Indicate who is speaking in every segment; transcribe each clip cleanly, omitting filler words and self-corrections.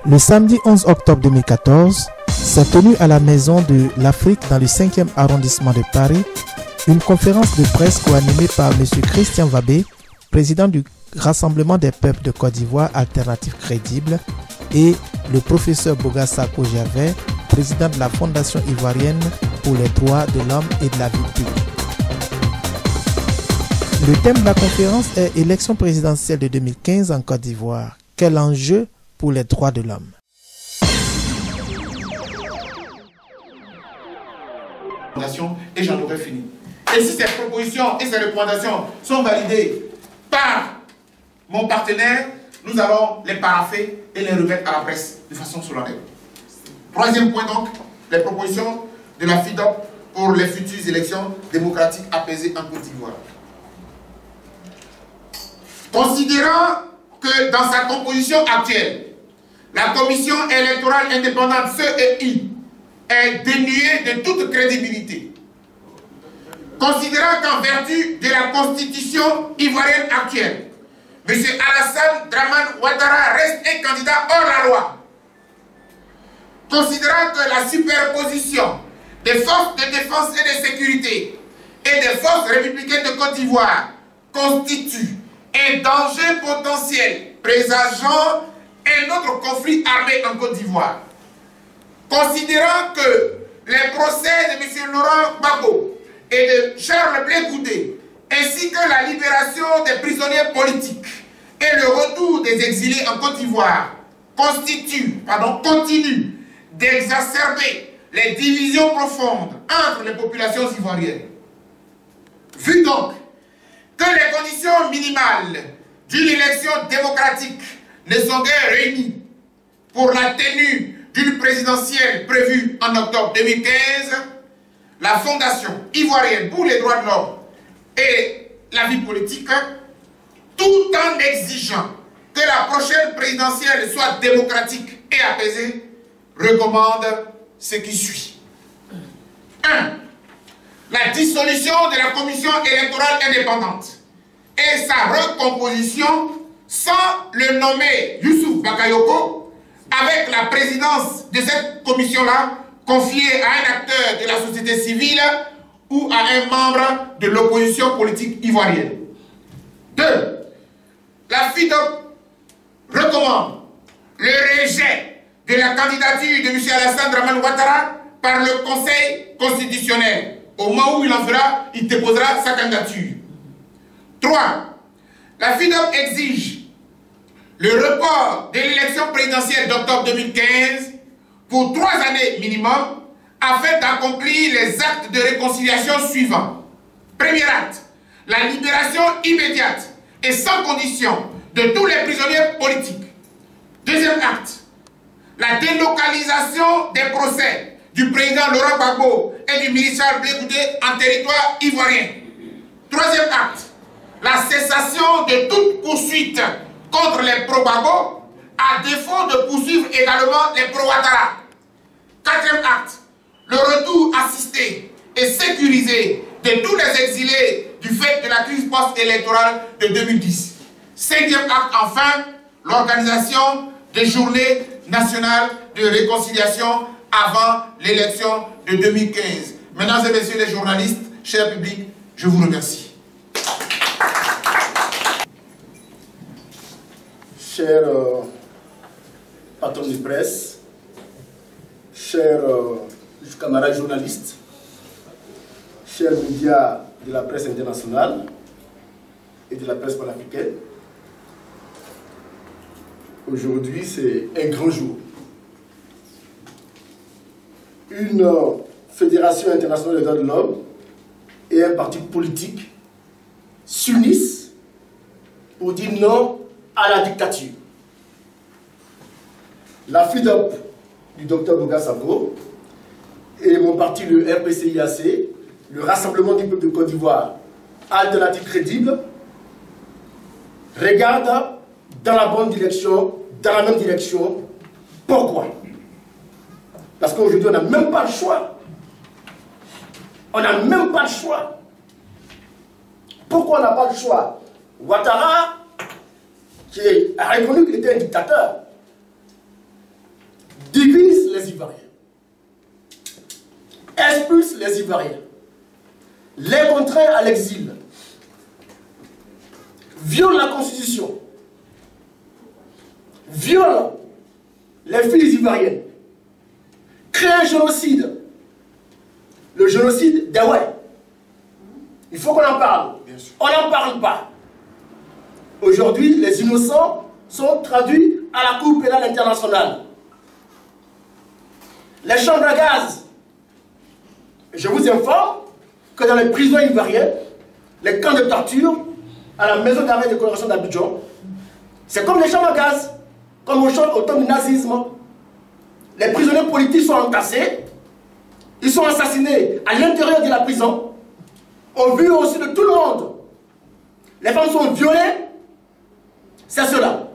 Speaker 1: Le samedi 11 octobre 2014, s'est tenue à la Maison de l'Afrique dans le 5e arrondissement de Paris une conférence de presse co-animée par M. Christian Vabé, président du Rassemblement des peuples de Côte d'Ivoire Alternative Crédible, et le professeur Bogassako Gervais, président de la Fondation ivoirienne pour les droits de l'homme et de la vie publique. Le thème de la conférence est « Élection présidentielle de 2015 en Côte d'Ivoire. Quel enjeu pour les droits de l'homme ?»
Speaker 2: Et j'en aurais fini. Et si ces propositions et ces recommandations sont validées par mon partenaire, nous allons les parapher et les remettre à la presse de façon solennelle. Troisième point donc, les propositions de la FIDOP pour les futures élections démocratiques apaisées en Côte d'Ivoire. Considérant que dans sa composition actuelle, la commission électorale indépendante CEI est dénuée de toute crédibilité, considérant qu'en vertu de la constitution ivoirienne actuelle, M. Alassane Dramane Ouattara reste un candidat hors la loi, considérant que la superposition des forces de défense et de sécurité et des forces républicaines de Côte d'Ivoire constitue un danger potentiel présageant un autre conflit armé en Côte d'Ivoire, considérant que les procès de M. Laurent Gbagbo et de Charles Blé Goudé, ainsi que la libération des prisonniers politiques et le retour des exilés en Côte d'Ivoire continuent d'exacerber les divisions profondes entre les populations ivoiriennes. Vu donc que les conditions minimales d'une élection démocratique ne sont guère réunies pour la tenue d'une présidentielle prévue en octobre 2015, la Fondation ivoirienne pour les droits de l'homme et la vie politique, tout en exigeant que la prochaine présidentielle soit démocratique et apaisée, recommande ce qui suit. 1. La dissolution de la commission électorale indépendante et sa recomposition sans le nommer Youssouf Bakayoko, avec la présidence de cette commission-là confiée à un acteur de la société civile ou à un membre de l'opposition politique ivoirienne. 2. La FIDOP recommande le rejet de la candidature de M. Alassane Dramane Ouattara par le Conseil constitutionnel. Au moment où il en fera, il déposera sa candidature. 3. La FIDOP exige le report de l'élection présidentielle d'octobre 2015 pour 3 années minimum afin d'accomplir les actes de réconciliation suivants. Premier acte, la libération immédiate et sans condition de tous les prisonniers politiques. Deuxième acte, la délocalisation des procès du président Laurent Gbagbo et du ministre Blé Goudé en territoire ivoirien. Troisième acte, la cessation de toute poursuite contre les pro-Gbagbo, à défaut de poursuivre également les pro-Ouattara. Quatrième acte, le retour assisté et sécurisé de tous les exilés du fait de la crise post-électorale de 2010. Cinquième acte, enfin, l'organisation des journées nationales de réconciliation avant l'élection de 2015. Mesdames et messieurs les journalistes, chers publics, je vous remercie.
Speaker 3: Chers patrons de presse, chers camarades journalistes, chers médias de la presse internationale et de la presse panafricaine, aujourd'hui c'est un grand jour. Une fédération internationale des droits de l'homme et un parti politique s'unissent pour dire non à la dictature. La FIDOP du Dr Bogassako et mon parti, le RPCIAC, le Rassemblement du peuple de Côte d'Ivoire, Alternative Crédible, regardent dans la bonne direction, dans la même direction. Pourquoi? Parce qu'aujourd'hui, on n'a même pas le choix. On n'a même pas le choix. Pourquoi on n'a pas le choix? Ouattara, qui a reconnu qu'il était un dictateur, divise les Ivoiriens, expulse les Ivoiriens, les contraint à l'exil, viole la Constitution, viole les filles ivoiriennes, crée un génocide, le génocide d'Aoué. Il faut qu'on en parle. On n'en parle pas. Aujourd'hui, les innocents sont traduits à la Cour pénale internationale. Les chambres à gaz. Je vous informe que dans les prisons ivoiriennes, les camps de torture, à la maison d'arrêt de correction d'Abidjan, c'est comme les chambres à gaz, comme au temps du nazisme. Les prisonniers politiques sont entassés, ils sont assassinés à l'intérieur de la prison, au vu aussi de tout le monde. Les femmes sont violées, c'est cela.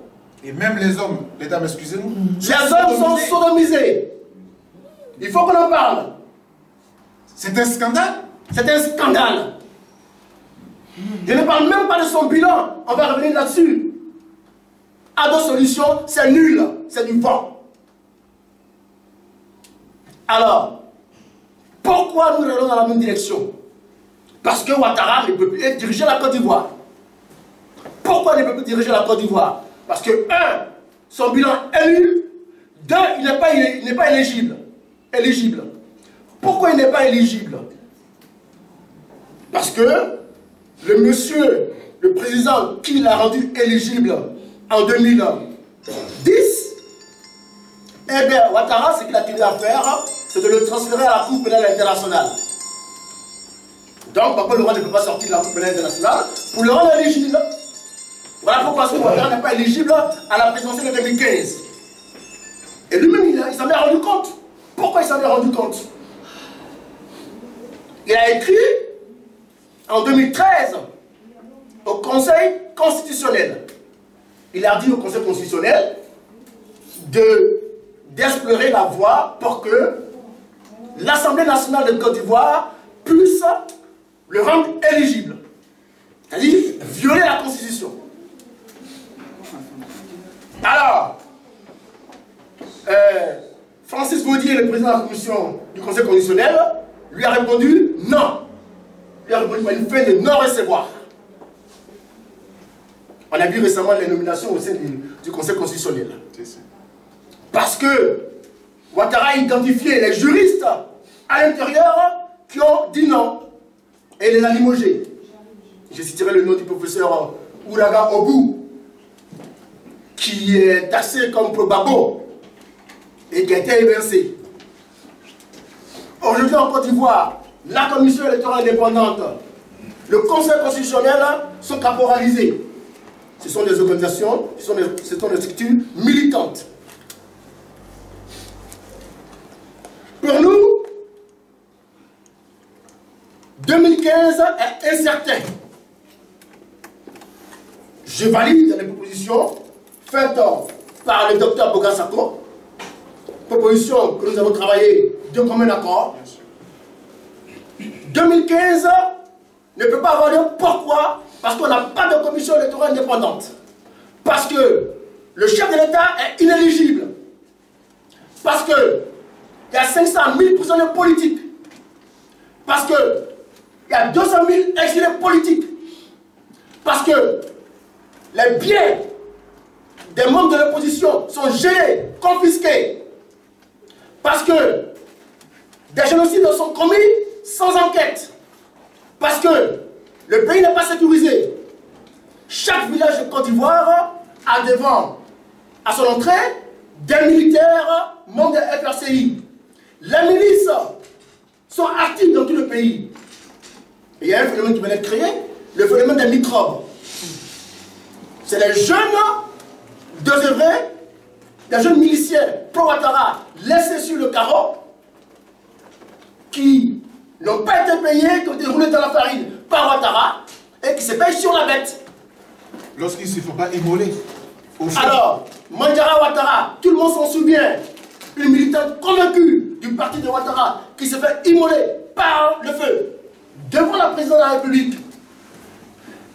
Speaker 2: Et même les hommes, mesdames, excusez-nous.
Speaker 3: Les hommes sont sodomisés. Il faut qu'on en parle.
Speaker 2: C'est un scandale.
Speaker 3: C'est un scandale. Je ne parle même pas de son bilan. On va revenir là-dessus. À d'autres solutions, c'est nul. C'est du vent. Alors, pourquoi nous allons dans la même direction? Parce que Ouattara ne peut plus diriger la Côte d'Ivoire. Pourquoi il ne peut plus diriger la Côte d'Ivoire? Parce que, 1, son bilan est nul. 2, il n'est pas éligible. Pourquoi il n'est pas éligible? Parce que le monsieur, le président qui l'a rendu éligible en 2010, eh bien, Ouattara, ce qu'il a tenu à faire, c'est de le transférer à la Cour pénale internationale. Donc, Papa le roi ne peut pas sortir de la Cour pénale internationale pour le rendre éligible. Voilà pourquoi Ouattara n'est pas éligible à la présidentielle de 2015. Et lui-même, il s'en est rendu compte. Pourquoi il s'en est rendu compte? Il a écrit en 2013 au Conseil constitutionnel. Il a dit au Conseil constitutionnel d'explorer la voie pour que l'Assemblée nationale de Côte d'Ivoire puisse le rendre éligible. C'est-à-dire violer la Constitution. Alors, Francis Gaudier, le président de la commission du Conseil constitutionnel, lui a répondu non. Il a répondu par une fin de non-recevoir. On a vu récemment les nominations au sein du Conseil constitutionnel. Parce que Ouattara a identifié les juristes à l'intérieur qui ont dit non. Et il les a limogés. Je citerai le nom du professeur Ouraga Obou, qui est taxé comme probabo et qui a été évincé. Aujourd'hui en Côte d'Ivoire, la commission électorale indépendante, le Conseil constitutionnel sont caporalisés. Ce sont des organisations, ce sont des structures militantes. Pour nous, 2015 est incertain. Je valide les propositions faites par le docteur Bogassako, propositions que nous avons travaillées de commun accord. 2015 ne peut pas avoir lieu. Pourquoi? Parce qu'on n'a pas de commission électorale indépendante. Parce que le chef de l'État est inéligible. Parce qu'il y a 500 000 prisonniers politiques. Parce qu'il y a 200 000 exilés politiques. Parce que les biens des membres de l'opposition sont gelés, confisqués. Parce que des génocides sont commis sans enquête. Parce que le pays n'est pas sécurisé. Chaque village de Côte d'Ivoire a devant, à son entrée, des militaires membres de FRCI. Les milices sont actives dans tout le pays. Et il y a un phénomène qui vient d'être créé, le phénomène des microbes. C'est les jeunes désœuvrés, des jeunes miliciens pro-Ouattara laissés sur le carreau, qui n'ont pas été payés, qui ont été roulés dans la farine par Ouattara, et qui se payent sur la bête.
Speaker 2: Lorsqu'il ne se faut pas immoler.
Speaker 3: Alors, Mandjara Ouattara, tout le monde s'en souvient, une militante convaincue du parti de Ouattara qui se fait immoler par le feu devant la présidente de la République.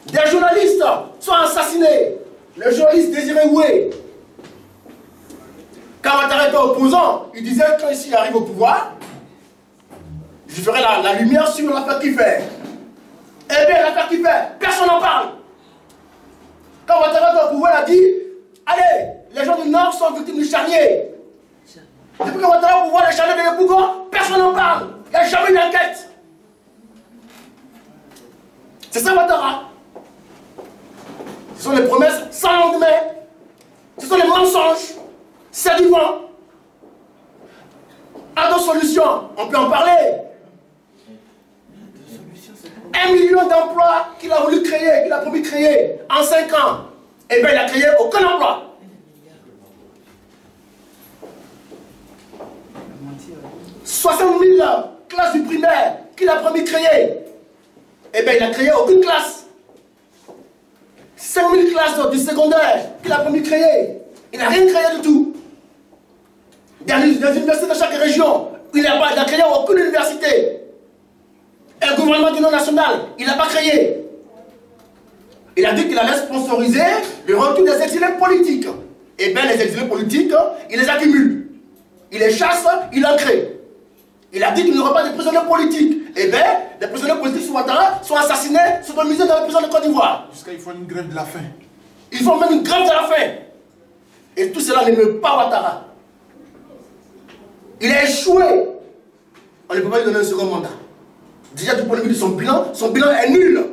Speaker 3: Des journalistes sont assassinés. Le journaliste Désiré Oué, Quand Ouattara était opposant, il disait que quand il arrive au pouvoir, je ferai la lumière sur l'affaire qu'il fait. Eh bien, l'affaire qu'il fait, personne n'en parle. Quand Ouattara était au pouvoir, il a dit, allez, les gens du Nord sont victimes du charnier. Depuis que Ouattara est au pouvoir, les charniers de Yopougon, personne n'en parle. Il n'y a jamais eu d'enquête. C'est ça Ouattara. Ce sont les promesses sans lendemain. Ce sont les mensonges. C'est du vent. À d'autres solutions, on peut en parler. 1 million d'emplois qu'il a voulu créer, qu'il a promis créer en 5 ans. Eh bien, il n'a créé aucun emploi. « 60 000 classes du primaire qu'il a promis créer. Eh bien, il n'a créé aucune classe. 5 000 classes du secondaire qu'il a promis créer. Il n'a rien créé du tout. Dans les universités de chaque région, il n'a créé aucune université. Et le gouvernement d'union nationale, il n'a pas créé. Il a dit qu'il allait sponsoriser le retour des exilés politiques. Eh bien, les exilés politiques, il les accumule. Il les chasse, il en crée. Il a dit qu'il n'y aura pas de prisonniers politiques. Eh bien, les prisonniers politiques sous Ouattara sont assassinés, sont domisés dans les prisons de Côte d'Ivoire.
Speaker 2: Jusqu'à ils font une grève de la faim.
Speaker 3: Ils font même une grève de la faim. Et tout cela ne meurt pas Ouattara. Il a échoué. On ne peut pas lui donner un second mandat. Déjà, du point de vue de son bilan est nul.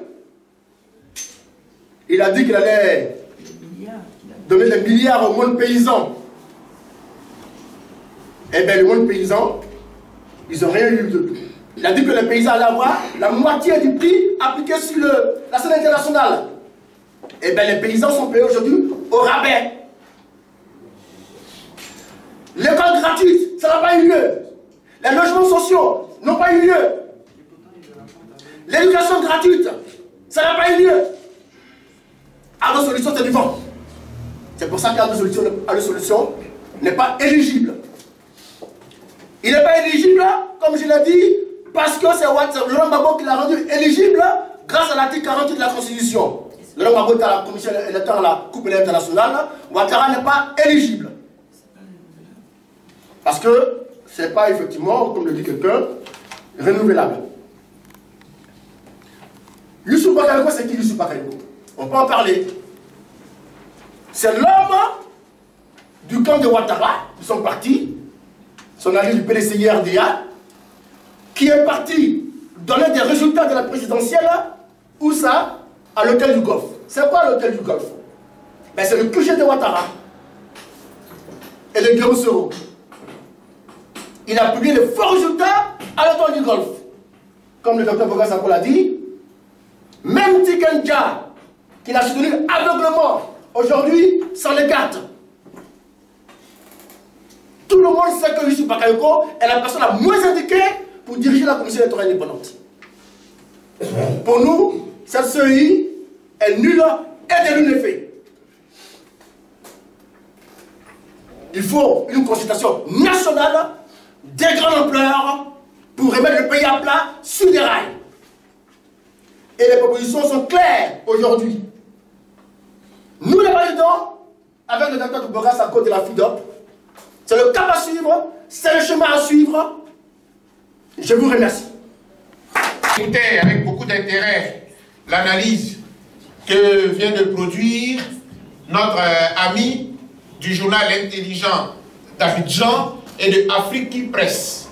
Speaker 3: Il a dit qu'il allait donner des milliards au monde paysan. Eh bien, le monde paysan, ils n'ont rien eu de tout. Il a dit que les paysans allaient avoir la moitié du prix appliqué sur la scène internationale. Eh bien, les paysans sont payés aujourd'hui au rabais. L'école gratuite, ça n'a pas eu lieu. Les logements sociaux n'ont pas eu lieu. L'éducation gratuite, ça n'a pas eu lieu. Ardo Solution, c'est du vent. C'est pour ça qu'Ardo Solution n'est pas éligible. Il n'est pas éligible, comme je l'ai dit, parce que c'est Laurent Gbagbo qui l'a rendu éligible grâce à l'article 48 de la Constitution. Laurent Gbagbo est à la commission électorale à la Coupe électorale internationale. Ouattara n'est pas éligible. Parce que ce n'est pas effectivement, comme le dit quelqu'un, renouvelable. Youssou Bakayoko, c'est qui Youssou Bakayoko? On peut en parler. C'est l'homme du camp de Ouattara, de son parti, son allié du PDCI-RDA, qui est parti donner des résultats de la présidentielle, où ça? À l'hôtel du Golfe. C'est quoi l'hôtel du Golfe? Ben, c'est le QG de Ouattara et de Guillaume Soro. Il a publié de forts résultats à l'hôtel du Golfe. Comme le docteur Boga Sako l'a dit, même Tikenja, qui l'a soutenu aveuglement, aujourd'hui, s'en écarte. Tout le monde sait que Youssou Bakayoko est la personne la moins indiquée pour diriger la commission électorale indépendante. Pour nous, cette CEI est nulle et de l'effet. Il faut une consultation nationale des grandes ampleurs pour remettre le pays à plat sur des rails. Et les propositions sont claires aujourd'hui. Nous les validons avec le docteur Boga Sako de la FIDOP. C'est le cap à suivre, c'est le chemin à suivre. Je vous remercie.
Speaker 2: J'écoutais avec beaucoup d'intérêt l'analyse que vient de produire notre ami du journal intelligent d'Abidjan et de Afrique Presse.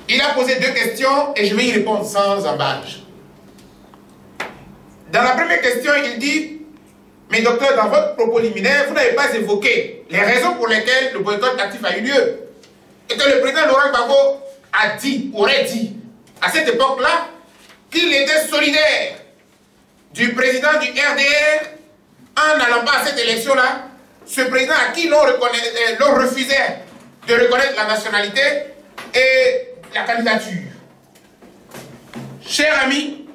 Speaker 2: Il a posé 2 questions et je vais y répondre sans embâche. Dans la première question, il dit: mais docteur, dans votre propos liminaire, vous n'avez pas évoqué les raisons pour lesquelles le boycott actif a eu lieu. Et que le président Laurent Gbagbo a dit, aurait dit, à cette époque-là, qu'il était solidaire du président du RDR en n'allant pas à cette élection-là, ce président à qui l'on refusait de reconnaître la nationalité et la candidature. Chers amis,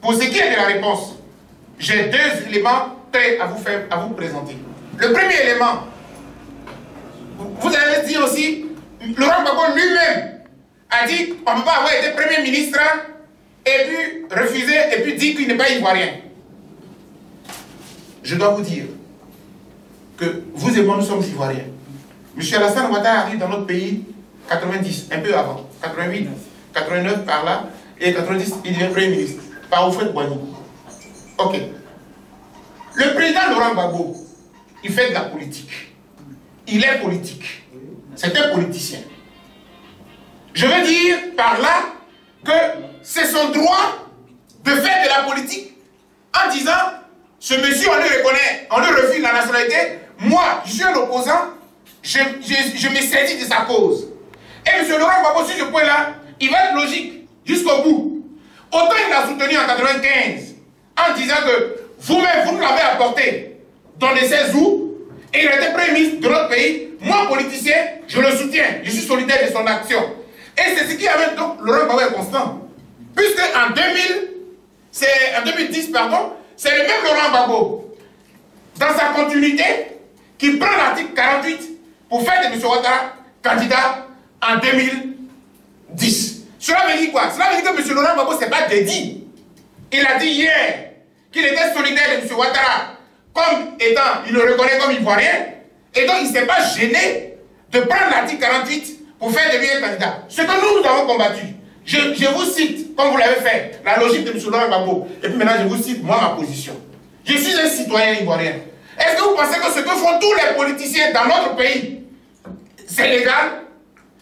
Speaker 2: pour ce qui est de la réponse, j'ai 2 éléments prêts à vous présenter. Le premier élément, vous allez dire aussi, Laurent Gbagbo lui-même a dit qu'on ne peut pas avoir été Premier ministre et puis refuser et puis dire qu'il n'est pas ivoirien. Je dois vous dire que vous et moi, nous sommes Ivoiriens. M. Alassane Ouattara arrive dans notre pays 90, un peu avant, 88, 89 par là, et 90, il devient Premier ministre, par Houphouët Boigny. Ok. Le président Laurent Gbagbo, il fait de la politique. Il est politique. C'est un politicien. Je veux dire par là que c'est son droit de faire de la politique en disant, ce monsieur, on lui reconnaît, on lui refuse la nationalité, moi, je suis un opposant, je me saisis de sa cause. Et M. Laurent Gbagbo, sur ce point-là, il va être logique jusqu'au bout. Autant il l'a soutenu en 1995, en disant que vous-même, vous nous l'avez apporté dans le 16 août, et il a été Premier ministre de notre pays. Moi, politicien, je le soutiens, je suis solidaire de son action. Et c'est ce qui avait donc Laurent Gbagbo est constant. Puisque en 2010, pardon, c'est le même Laurent Gbagbo, dans sa continuité, qui prend l'article 48 pour faire de M. Ouattara candidat en 2010. Cela veut dire quoi? Cela veut dire que M. Laurent Gbagbo, ce n'est pas dédié. Il a dit hier qu'il était solidaire de M. Ouattara, comme étant, il le reconnaît comme Ivoirien, et donc il ne s'est pas gêné de prendre l'article 48 pour faire de lui un candidat. Ce que nous avons combattu, je vous cite, comme vous l'avez fait, la logique de M. Laurent Gbagbo, et puis maintenant je vous cite, moi, ma position. Je suis un citoyen ivoirien. Est-ce que vous pensez que ce que font tous les politiciens dans notre pays, c'est légal?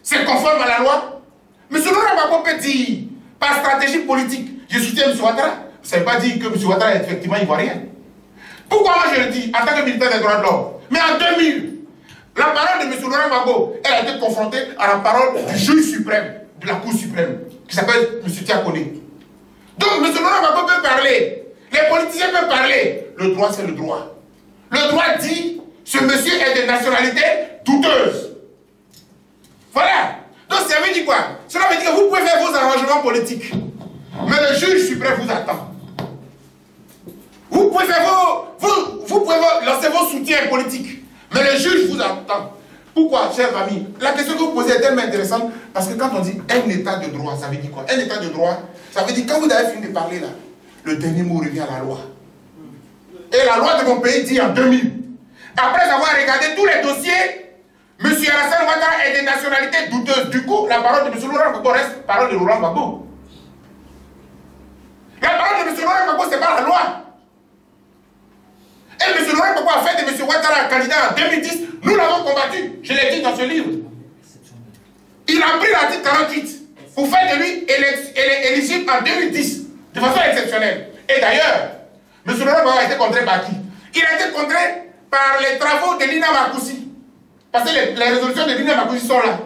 Speaker 2: C'est conforme à la loi? M. Laurent Gbagbo peut dire, par stratégie politique, je soutiens M. Ouattara. Ça ne veut pas dire que M. Ouattara est effectivement ivoirien. Pourquoi moi je le dis en tant que militant des droits de l'homme? Mais en 2000, la parole de M. Laurent Gbagbo, elle a été confrontée à la parole du juge suprême, de la Cour suprême, qui s'appelle M. Tiakone. Donc M. Laurent Gbagbo peut parler, les politiciens peuvent parler. Le droit, c'est le droit. Le droit dit, ce monsieur est de nationalité douteuse. Voilà. Donc ça veut dire quoi? Cela veut dire que vous pouvez faire vos arrangements politiques, mais le juge suprême vous attend. Vous pouvez faire vous pouvez lancer vos soutiens politiques, mais le juge vous attend. Pourquoi, chers amis? La question que vous posez est tellement intéressante, parce que quand on dit un état de droit, ça veut dire quoi? Un état de droit, ça veut dire quand vous avez fini de parler là, le dernier mot revient à la loi. Et la loi de mon pays dit en 2000, après avoir regardé tous les dossiers, M. Alassane Ouattara est de nationalité douteuse. Du coup, la parole de M. Laurent Gbagbo reste parole de Laurent Gbagbo. La parole de M. Laurent Gbagbo, ce n'est pas la loi. Et M. Laurent Gbagbo a fait de M. Ouattara candidat en 2010. Nous l'avons combattu. Je l'ai dit dans ce livre. Il a pris l'article 48 pour faire de lui éligible en 2010 de façon exceptionnelle. Et d'ailleurs, M. Laurent Gbagbo a été contré par qui? Il a été contré par les travaux de Lina Marcoussi. Parce que les résolutions de Lina Marcoussi sont là.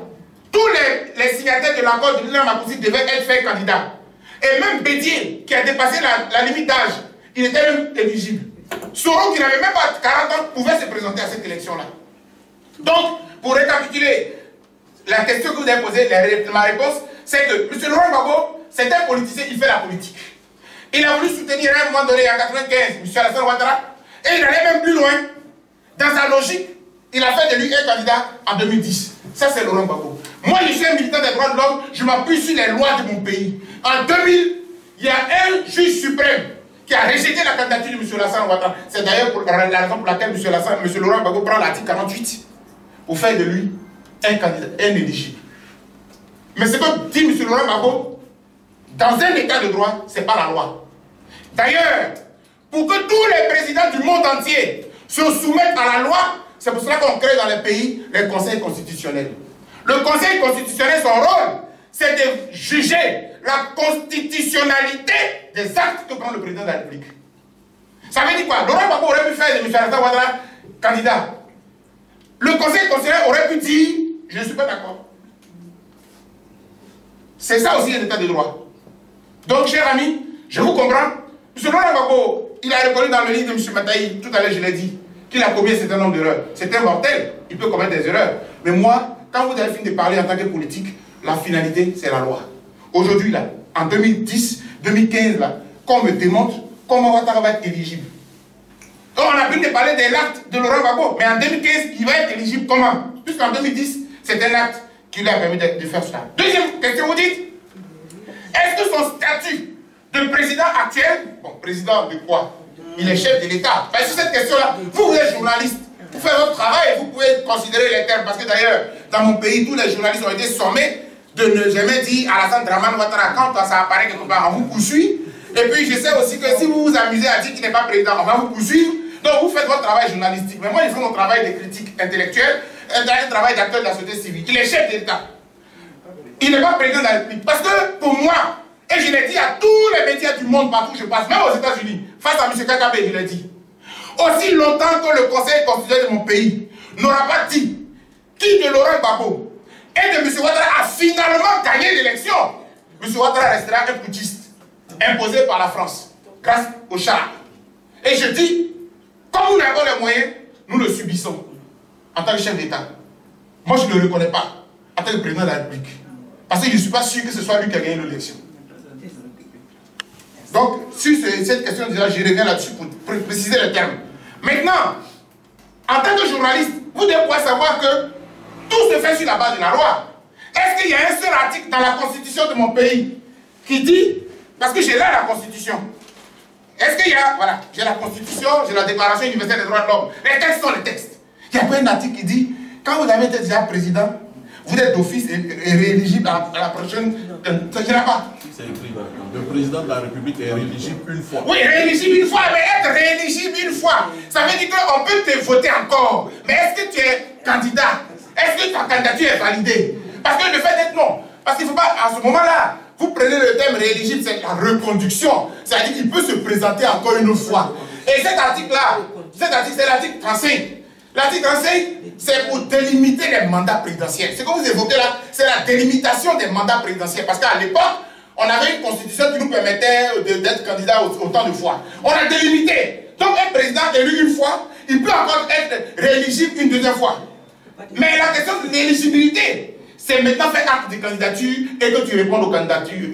Speaker 2: Tous les signataires de l'accord de Lina Marcoussi devaient être faits candidats. Et même Bédier, qui a dépassé la limite d'âge, il était même éligible. Soro, qui n'avait même pas 40 ans, pouvait se présenter à cette élection-là. Donc, pour récapituler la question que vous avez posée, ma réponse, c'est que M. Laurent Gbagbo, c'est un politicien, il fait la politique. Il a voulu soutenir à un moment donné, en 1995, M. Alassane Ouattara, et il allait même plus loin. Dans sa logique, il a fait de lui un candidat en 2010. Ça, c'est Laurent Gbagbo. Moi, je suis un militant des droits de l'homme, je m'appuie sur les lois de mon pays. En 2000, il y a un juge suprême qui a rejeté la candidature de M. Alassane Ouattara. C'est d'ailleurs la raison pour laquelle M. Laurent Gbagbo prend l'article 48 pour faire de lui un candidat, un éligible. Mais ce que dit M. Laurent Gbagbo, dans un état de droit, ce n'est pas la loi. D'ailleurs, pour que tous les présidents du monde entier se soumettent à la loi, c'est pour cela qu'on crée dans les pays les conseils constitutionnels. Le conseil constitutionnel, son rôle, c'est de juger la constitutionnalité des actes que prend le président de la République. Ça veut dire quoi? Laurent Gbagbo aurait pu faire de M. Alassane Ouattara candidat. Le conseil constitutionnel aurait pu dire, je ne suis pas d'accord. C'est ça aussi un état de droit. Donc, chers amis, je vous comprends. M. Laurent Gbagbo, il a reconnu dans le livre de M. Mataï, tout à l'heure je l'ai dit, qu'il a commis un certain nombre d'erreurs. C'est un mortel, il peut commettre des erreurs. Mais moi, quand vous avez fini de parler en tant que politique, la finalité, c'est la loi. Aujourd'hui, là, en 2010, 2015, là, qu'on me démontre comment Ouattara va être éligible. Donc, on a fini de parler de l'acte de Laurent Gbagbo, mais en 2015, il va être éligible comment? Puisqu'en 2010, c'est un acte qui lui a permis de faire cela. Deuxième question, vous dites, est-ce que son statut de président actuel, bon, président de quoi? Il est chef de l'État. Parce que cette question-là, vous êtes journaliste, Vous faites votre travail et vous pouvez considérer les termes. Parce que d'ailleurs, dans mon pays, tous les journalistes ont été sommés de ne jamais dire Alassane Dramane Ouattara quand ça apparaît quelque part. On vous poursuit. Et puis je sais aussi que si vous vous amusez à dire qu'il n'est pas président, on va vous poursuivre. Donc vous faites votre travail journalistique. Mais moi, je fais mon travail de critique intellectuelle, un travail d'acteur de la société civile. Il est chef d'État. Il n'est pas président de la République. Parce que pour moi, et je l'ai dit à tous les médias du monde, partout où je passe, même aux États-Unis, face à M. Kakabe, je l'ai dit. Aussi longtemps que le Conseil constitutionnel de mon pays n'aura pas dit qui de Laurent Gbagbo et de M. Ouattara a finalement gagné l'élection, M. Ouattara restera un putschiste imposé par la France grâce au char. Et je dis, comme nous n'avons les moyens, nous le subissons en tant que chef d'État. Moi, je ne le reconnais pas en tant que président de la République. Parce que je ne suis pas sûr que ce soit lui qui a gagné l'élection. Donc, sur cette question, déjà, je reviens là-dessus pour préciser les termes. Maintenant, en tant que journaliste, vous devez pouvoir savoir que tout se fait sur la base de la loi. Est-ce qu'il y a un seul article dans la constitution de mon pays qui dit, parce que j'ai là la constitution, est-ce qu'il y a, voilà, j'ai la constitution, j'ai la déclaration universelle des droits de l'homme, les textes sont les textes. Il n'y a pas un article qui dit, quand vous avez été déjà président, vous êtes d'office et rééligible à la prochaine. Ça ne dira pas.
Speaker 4: C'est écrit. Le président de la République est rééligible une fois.
Speaker 2: Oui, rééligible une fois, mais être rééligible une fois, ça veut dire qu'on peut te voter encore. Mais est-ce que tu es candidat? Est-ce que ta candidature est validée? Parce que le fait d'être non. Parce qu'il ne faut pas, à ce moment-là, vous prenez le thème rééligible, c'est la reconduction. C'est-à-dire qu'il peut se présenter encore une fois. Et cet article-là, c'est l'article 35. L'article 35, c'est pour délimiter les mandats présidentiels. Ce que vous évoquez là, c'est la délimitation des mandats présidentiels. Parce qu'à l'époque, on avait une constitution qui nous permettait d'être candidat autant de fois. On a délimité. Donc un président élu une fois, il peut encore être rééligible une deuxième fois. Mais la question de l'éligibilité, c'est maintenant faire acte de candidature et que tu répondes aux candidatures,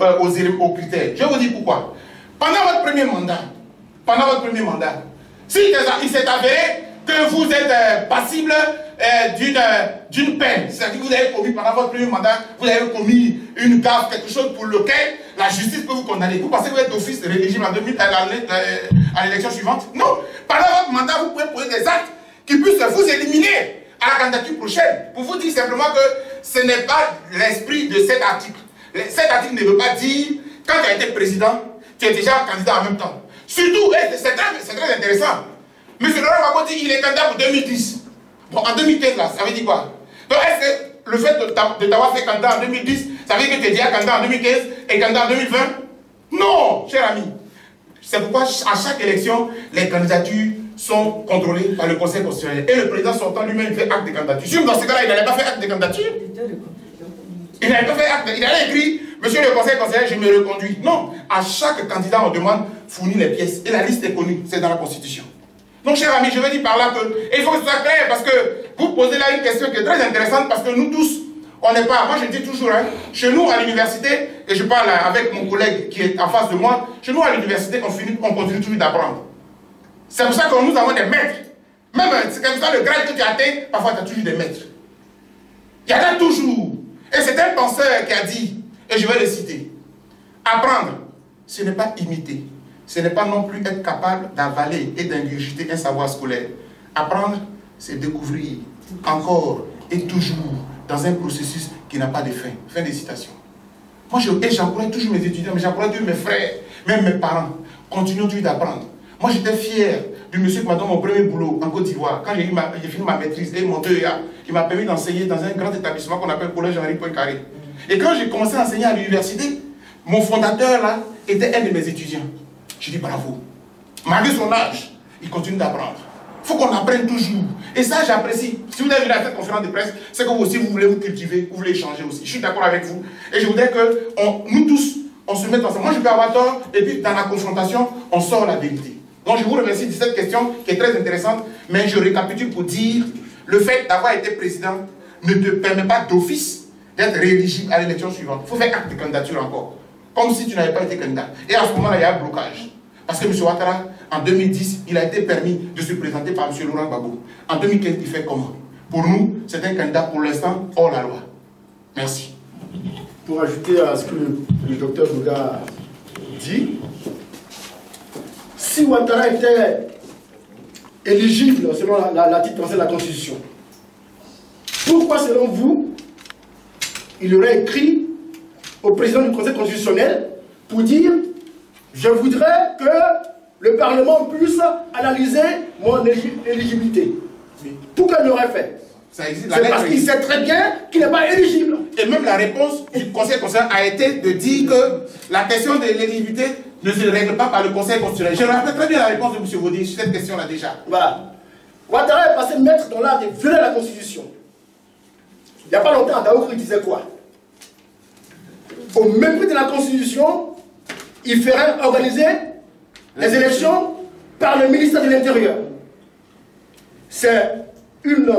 Speaker 2: aux critères. Je vais vous dire pourquoi. Pendant votre premier mandat, si il s'est avéré que vous êtes passible d'une peine, c'est-à-dire que vous avez commis pendant votre premier mandat, vous avez commis une gaffe, quelque chose pour lequel la justice peut vous condamner. Vous pensez que vous êtes d'office rééligible à l'élection suivante? Non. Pendant votre mandat, vous pouvez poser des actes qui puissent vous éliminer à la candidature prochaine. Pour vous dire simplement que ce n'est pas l'esprit de cet article. Cet article ne veut pas dire, quand tu as été président, tu es déjà candidat en même temps. Surtout, c'est très intéressant. M. Laurent Gbagbo dit qu'il est candidat pour 2010. Bon, en 2015, là, ça veut dire quoi? Donc, est-ce que le fait de t'avoir fait candidat en 2010, ça veut dire que tu es déjà candidat en 2015 et candidat en 2020? Non, cher ami. C'est pourquoi, à chaque élection, les candidatures sont contrôlées par le Conseil constitutionnel. Et le président sortant lui-même fait acte de candidature. Dans ce cas-là, il n'allait pas faire acte de candidature. Il n'avait pas fait acte. Il allait écrire, monsieur le Conseil constitutionnel, je me reconduis. Non, à chaque candidat, on demande fournir les pièces. Et la liste est connue, c'est dans la Constitution. Donc, cher ami, je veux dire par là que il faut que ce soit clair parce que vous posez là une question qui est très intéressante parce que nous tous, on n'est pas, moi je dis toujours, hein, chez nous à l'université, et je parle avec mon collègue qui est en face de moi, chez nous à l'université, on continue toujours d'apprendre. C'est pour ça que nous avons des maîtres. Même, c'est comme ça le grade que tu atteins, parfois tu as toujours des maîtres. Il y en a toujours. Et c'est un penseur qui a dit, et je vais le citer, apprendre, ce n'est pas imiter. Ce n'est pas non plus être capable d'avaler et d'ingurgiter un savoir scolaire. Apprendre, c'est découvrir encore et toujours dans un processus qui n'a pas de fin. Fin des citations. Moi, j'encourage toujours mes étudiants, mais j'encourage toujours mes frères, même mes parents. Continuons toujours d'apprendre. Moi, j'étais fier du monsieur qui m'a donné mon premier boulot en Côte d'Ivoire. Quand j'ai fini ma maîtrise et mon 2A, il m'a permis d'enseigner dans un grand établissement qu'on appelle Collège Henri Poincaré. Et quand j'ai commencé à enseigner à l'université, mon fondateur là était un de mes étudiants. Je dis bravo. Malgré son âge, il continue d'apprendre. Il faut qu'on apprenne toujours. Et ça, j'apprécie. Si vous avez vu à cette conférence de presse, c'est que vous aussi, vous voulez vous cultiver, vous voulez échanger aussi. Je suis d'accord avec vous. Et je voudrais que nous tous, on se mette ensemble. Moi, je peux avoir tort, et puis dans la confrontation, on sort la vérité. Donc, je vous remercie de cette question qui est très intéressante, mais je récapitule pour dire, le fait d'avoir été président ne te permet pas d'office d'être rééligible à l'élection suivante. Il faut faire acte de candidature encore. Comme si tu n'avais pas été candidat. Et à ce moment-là, il y a un blocage. Parce que M. Ouattara, en 2010, il a été permis de se présenter par M. Laurent Gbagbo. En 2015, il fait comment? Pour nous, c'est un candidat pour l'instant hors la loi. Merci.
Speaker 3: Pour ajouter à ce que le docteur Bouga dit, si Ouattara était éligible selon l'artitre 37 de la Constitution. Pourquoi, selon vous, il aurait écrit au président du Conseil constitutionnel pour dire « Je voudrais que le Parlement puisse analyser mon éligibilité ». Pourquoi il l'aurait fait? C'est parce qu'il sait très bien qu'il n'est pas éligible.
Speaker 2: Et même la réponse du Conseil constitutionnel a été de dire que la question de l'éligibilité ne se règle pas par le Conseil constitutionnel. Je me rappelle très bien la réponse de M. Vaudy sur cette question-là déjà.
Speaker 3: Voilà. Ouattara est passé maître dans l'art de violer la Constitution. Il n'y a pas longtemps, Daouk il disait quoi? Au mépris de la Constitution, il ferait organiser les élections par le ministère de l'Intérieur. C'est une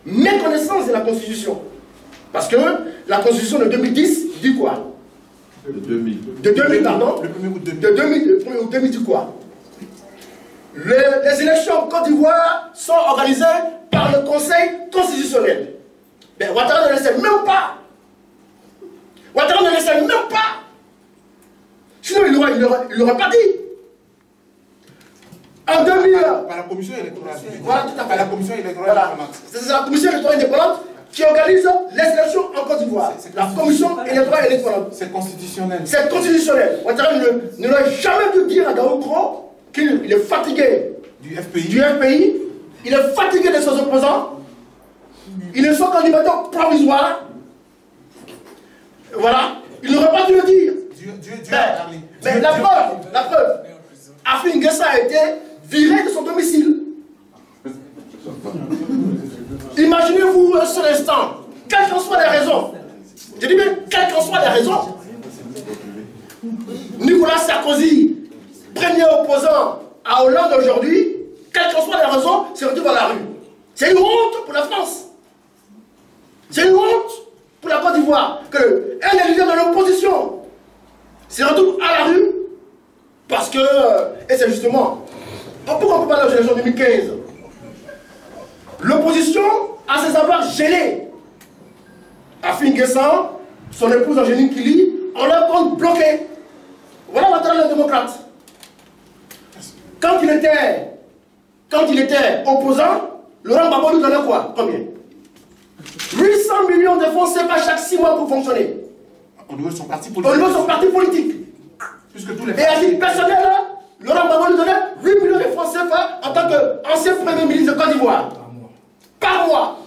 Speaker 3: méconnaissance de la Constitution. Parce que la Constitution de 2010 dit quoi?
Speaker 4: De 2000.
Speaker 3: De 2000, pardon.
Speaker 2: Le 1er août 2000.
Speaker 3: De 2000 dit quoi? Les élections en Côte d'Ivoire sont organisées par le Conseil constitutionnel. Mais Ouattara ne le sait même pas. Ouattara ne le sait même pas. Sinon, il n'aurait pas dit. En 2000...
Speaker 2: Par la commission électorale.
Speaker 3: Voilà, tout à fait.
Speaker 2: Par la commission électorale
Speaker 3: Voilà.
Speaker 2: indépendante.
Speaker 3: C'est la commission électorale indépendante qui organise les élections en Côte d'Ivoire. La commission électorale indépendante.
Speaker 2: C'est constitutionnel.
Speaker 3: C'est constitutionnel. Ouattara ne l'a jamais dû dire à Daoukro qu'il est fatigué
Speaker 2: Du FPI.
Speaker 3: Il est fatigué de ses opposants. Ils ne sont qu'en liberté provisoire. Voilà. Il n'aurait pas dû le dire. Mais la preuve, Afin Guessa a été viré de son domicile. Imaginez-vous un seul instant, quelles qu'en soient les raisons, je dis bien quelles qu'en soient les raisons, Nicolas Sarkozy, premier opposant à Hollande aujourd'hui, quelles qu'en soient les raisons, se retrouve à la rue. C'est une honte pour la France. C'est une honte pour la Côte d'Ivoire qu'un leader de l'opposition se retrouve à la rue parce que, et c'est justement, pourquoi on peut parler de l'élection 2015? L'opposition a ses avoirs gelés. Afin Guessa, son épouse Angéline Kili, on leur compte bloqué. Voilà maintenant le démocrate. Quand il était opposant, Laurent Gbagbo lui donnait quoi? Combien? 800 millions de francs CFA chaque 6 mois pour fonctionner.
Speaker 2: Au niveau de son parti
Speaker 3: Au niveau de son parti politique.
Speaker 2: Puisque tous les
Speaker 3: Et à titre personnel, Laurent Gbagbo lui donnait 8 millions de francs CFA en tant qu'ancien premier ministre de Côte d'Ivoire. Par mois.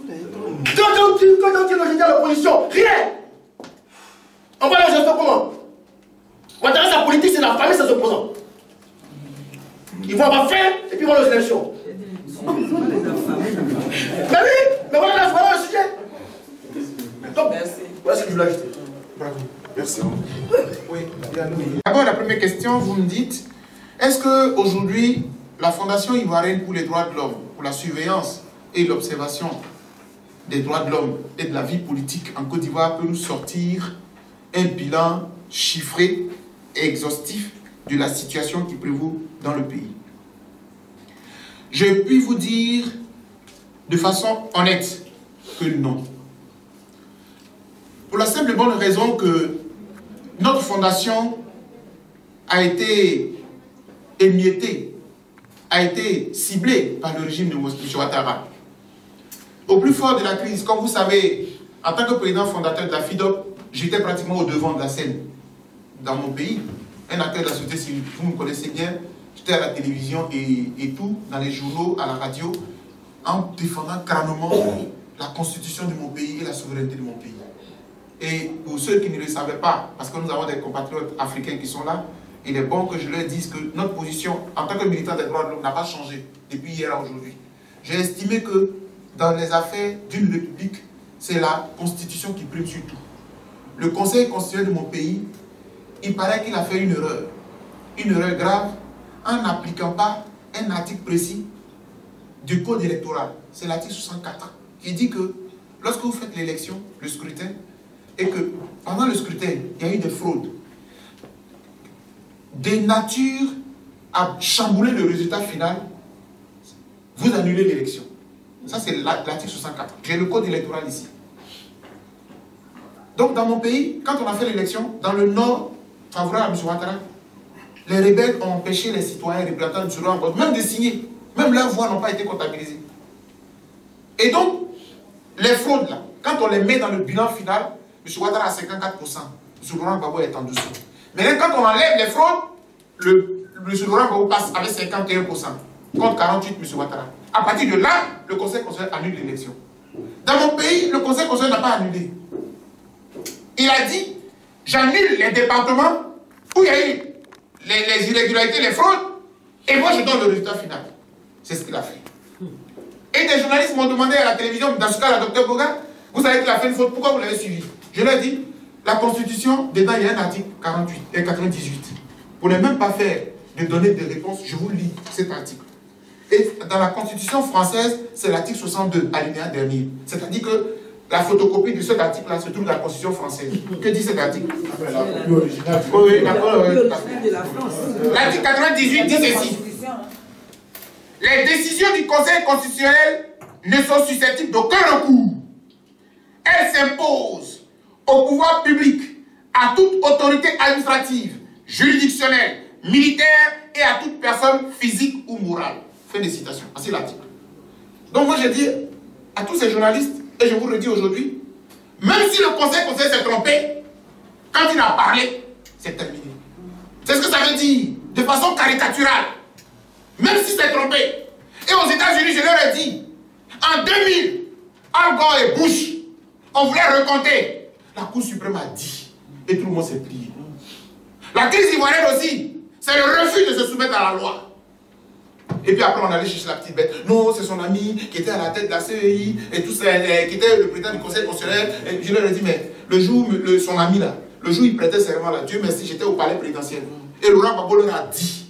Speaker 3: Quand on tire le jeté à l'opposition, rien. On va la gérer comment? Ouattara, sa politique, c'est la famille de ses opposants. Ils vont avoir faim et puis ils vont aux élections. Mais oui, mais voilà le sujet. Donc, voilà ce que je voulais ajouter.
Speaker 2: Bravo, merci. Oui, d'abord, la première question, vous me dites, est-ce qu'aujourd'hui, la Fondation ivoirienne pour les droits de l'homme, pour la surveillance et l'observation des droits de l'homme et de la vie politique en Côte d'Ivoire peut nous sortir un bilan chiffré et exhaustif de la situation qui prévaut dans le pays? Je puis vous dire de façon honnête que non. Pour la simple et bonne raison que notre fondation a été émiettée, a été ciblée par le régime de M. Ouattara. Au plus fort de la crise, comme vous savez, en tant que président fondateur de la FIDOP, j'étais pratiquement au devant de la scène dans mon pays, un acteur de la société civile, vous me connaissez bien. J'étais à la télévision et tout, dans les journaux, à la radio, en défendant carrément la constitution de mon pays et la souveraineté de mon pays. Et pour ceux qui ne le savaient pas, parce que nous avons des compatriotes africains qui sont là, il est bon que je leur dise que notre position en tant que militant des droits de l'homme n'a pas changé depuis hier à aujourd'hui. J'ai estimé que dans les affaires d'une république, c'est la constitution qui prime sur tout. Le Conseil constitutionnel de mon pays, il paraît qu'il a fait une erreur grave, en n'appliquant pas un article précis du code électoral. C'est l'article 64 qui dit que lorsque vous faites l'élection, le scrutin, et que pendant le scrutin, il y a eu des fraudes, des natures à chambouler le résultat final, vous annulez l'élection. Ça, c'est l'article 64. J'ai le code électoral ici. Donc, dans mon pays, quand on a fait l'élection, dans le nord, favorable à M. Ouattara, les rebelles ont empêché les citoyens représentants du Soudan même de signer. Même leurs voix n'ont pas été comptabilisées. Et donc, les fraudes là, quand on les met dans le bilan final, M. Ouattara a 54%, M. Laurent Gbagbo est en dessous. Mais là, quand on enlève les fraudes, M. Laurent Gbagbo passe avec 51%, contre 48 M. Ouattara. À partir de là, le Conseil constitutionnel annule l'élection. Dans mon pays, le Conseil constitutionnel n'a pas annulé. Il a dit, j'annule les départements où il y a eu les irrégularités, les fraudes, et moi je donne le résultat final. C'est ce qu'il a fait. Et des journalistes m'ont demandé à la télévision, dans ce cas, la docteur Boga, vous savez qu'il a fait une faute, pourquoi vous l'avez suivi? Je leur ai dit, la Constitution, dedans il y a un article 48 et 98. Pour ne même pas faire de donner des réponses, je vous lis cet article. Et dans la Constitution française, c'est l'article 62, alinéa dernier. C'est-à-dire que la photocopie de cet article-là se trouve dans la Constitution française. Que dit cet article? Oui, d'accord. L'article 98 dit ceci. Les décisions du Conseil constitutionnel ne sont susceptibles d'aucun recours. Elles s'imposent au pouvoir public, à toute autorité administrative, juridictionnelle, militaire et à toute personne physique ou morale. Fin de citation. Voici l'article. Donc moi je dis à tous ces journalistes, et je vous le dis aujourd'hui, même si le Conseil constitutionnel s'est trompé, quand il a parlé, c'est terminé. C'est ce que ça veut dire, de façon caricaturale. Même si c'est trompé. Et aux États-Unis, je leur ai dit, en 2000, Al Gore et Bush, on voulait recompter. La Cour suprême a dit, et tout le monde s'est plié. La crise ivoirienne aussi, c'est le refus de se soumettre à la loi. Et puis après, on allait chercher la petite bête. Non, c'est son ami qui était à la tête de la CEI, et tout ça, qui était le président du Conseil constitutionnel. Et je leur ai dit, mais le jour, son ami là, le jour où il prêtait serment là, Dieu merci, j'étais au palais présidentiel. Et Laurent Gbagbo leur a dit,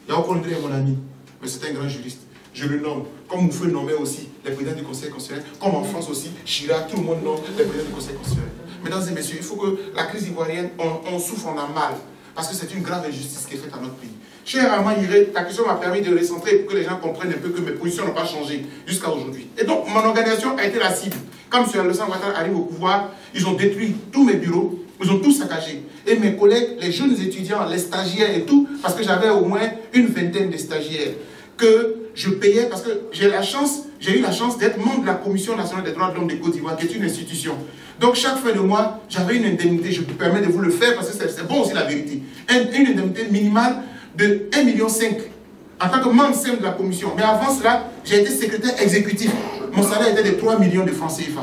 Speaker 2: Yaoko Ndri est mon ami, mais c'est un grand juriste. Je le nomme, comme vous pouvez nommer aussi les présidents du Conseil constitutionnel, comme en France aussi, Chirac, tout le monde nomme les présidents du Conseil constitutionnel. Mesdames et messieurs, il faut que la crise ivoirienne, on souffre, on a mal, parce que c'est une grave injustice qui est faite à notre pays. Cher Armand Iré, ta question m'a permis de recentrer pour que les gens comprennent un peu que mes positions n'ont pas changé jusqu'à aujourd'hui. Et donc, mon organisation a été la cible. Quand M. Alassane Ouattara arrive au pouvoir, ils ont détruit tous mes bureaux, ils ont tout saccagé. Et mes collègues, les jeunes étudiants, les stagiaires et tout, parce que j'avais au moins une vingtaine de stagiaires, que je payais parce que j'ai eu la chance d'être membre de la Commission nationale des droits de l'homme de Côte d'Ivoire, qui est une institution. Donc chaque fin de mois, j'avais une indemnité, je vous permets de vous le faire parce que c'est bon aussi la vérité. Une indemnité minimale de 1,5 million en tant que membre simple de la commission. Mais avant cela, j'ai été secrétaire exécutif. Mon salaire était de 3 millions de francs CFA.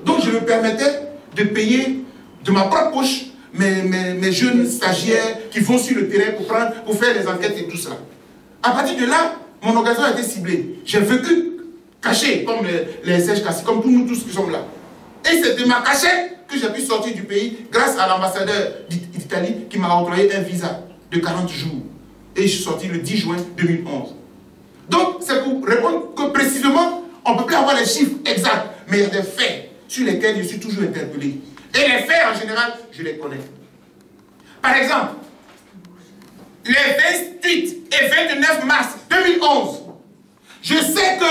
Speaker 2: Donc je me permettais de payer de ma propre poche mes jeunes stagiaires qui vont sur le terrain pour faire les enquêtes et tout ça. À partir de là, mon organisation a été ciblée. J'ai vécu caché, comme les SHKC, comme nous tous qui sommes là. Et c'est de ma cachette que j'ai pu sortir du pays grâce à l'ambassadeur d'Italie qui m'a octroyé un visa de 40 jours. Et je suis sorti le 10 juin 2011. Donc, c'est pour répondre que précisément, on ne peut plus avoir les chiffres exacts, mais il y a des faits sur lesquels je suis toujours interpellé. Et les faits, en général, je les connais. Par exemple, les 28 et 29 mars 2011, je sais que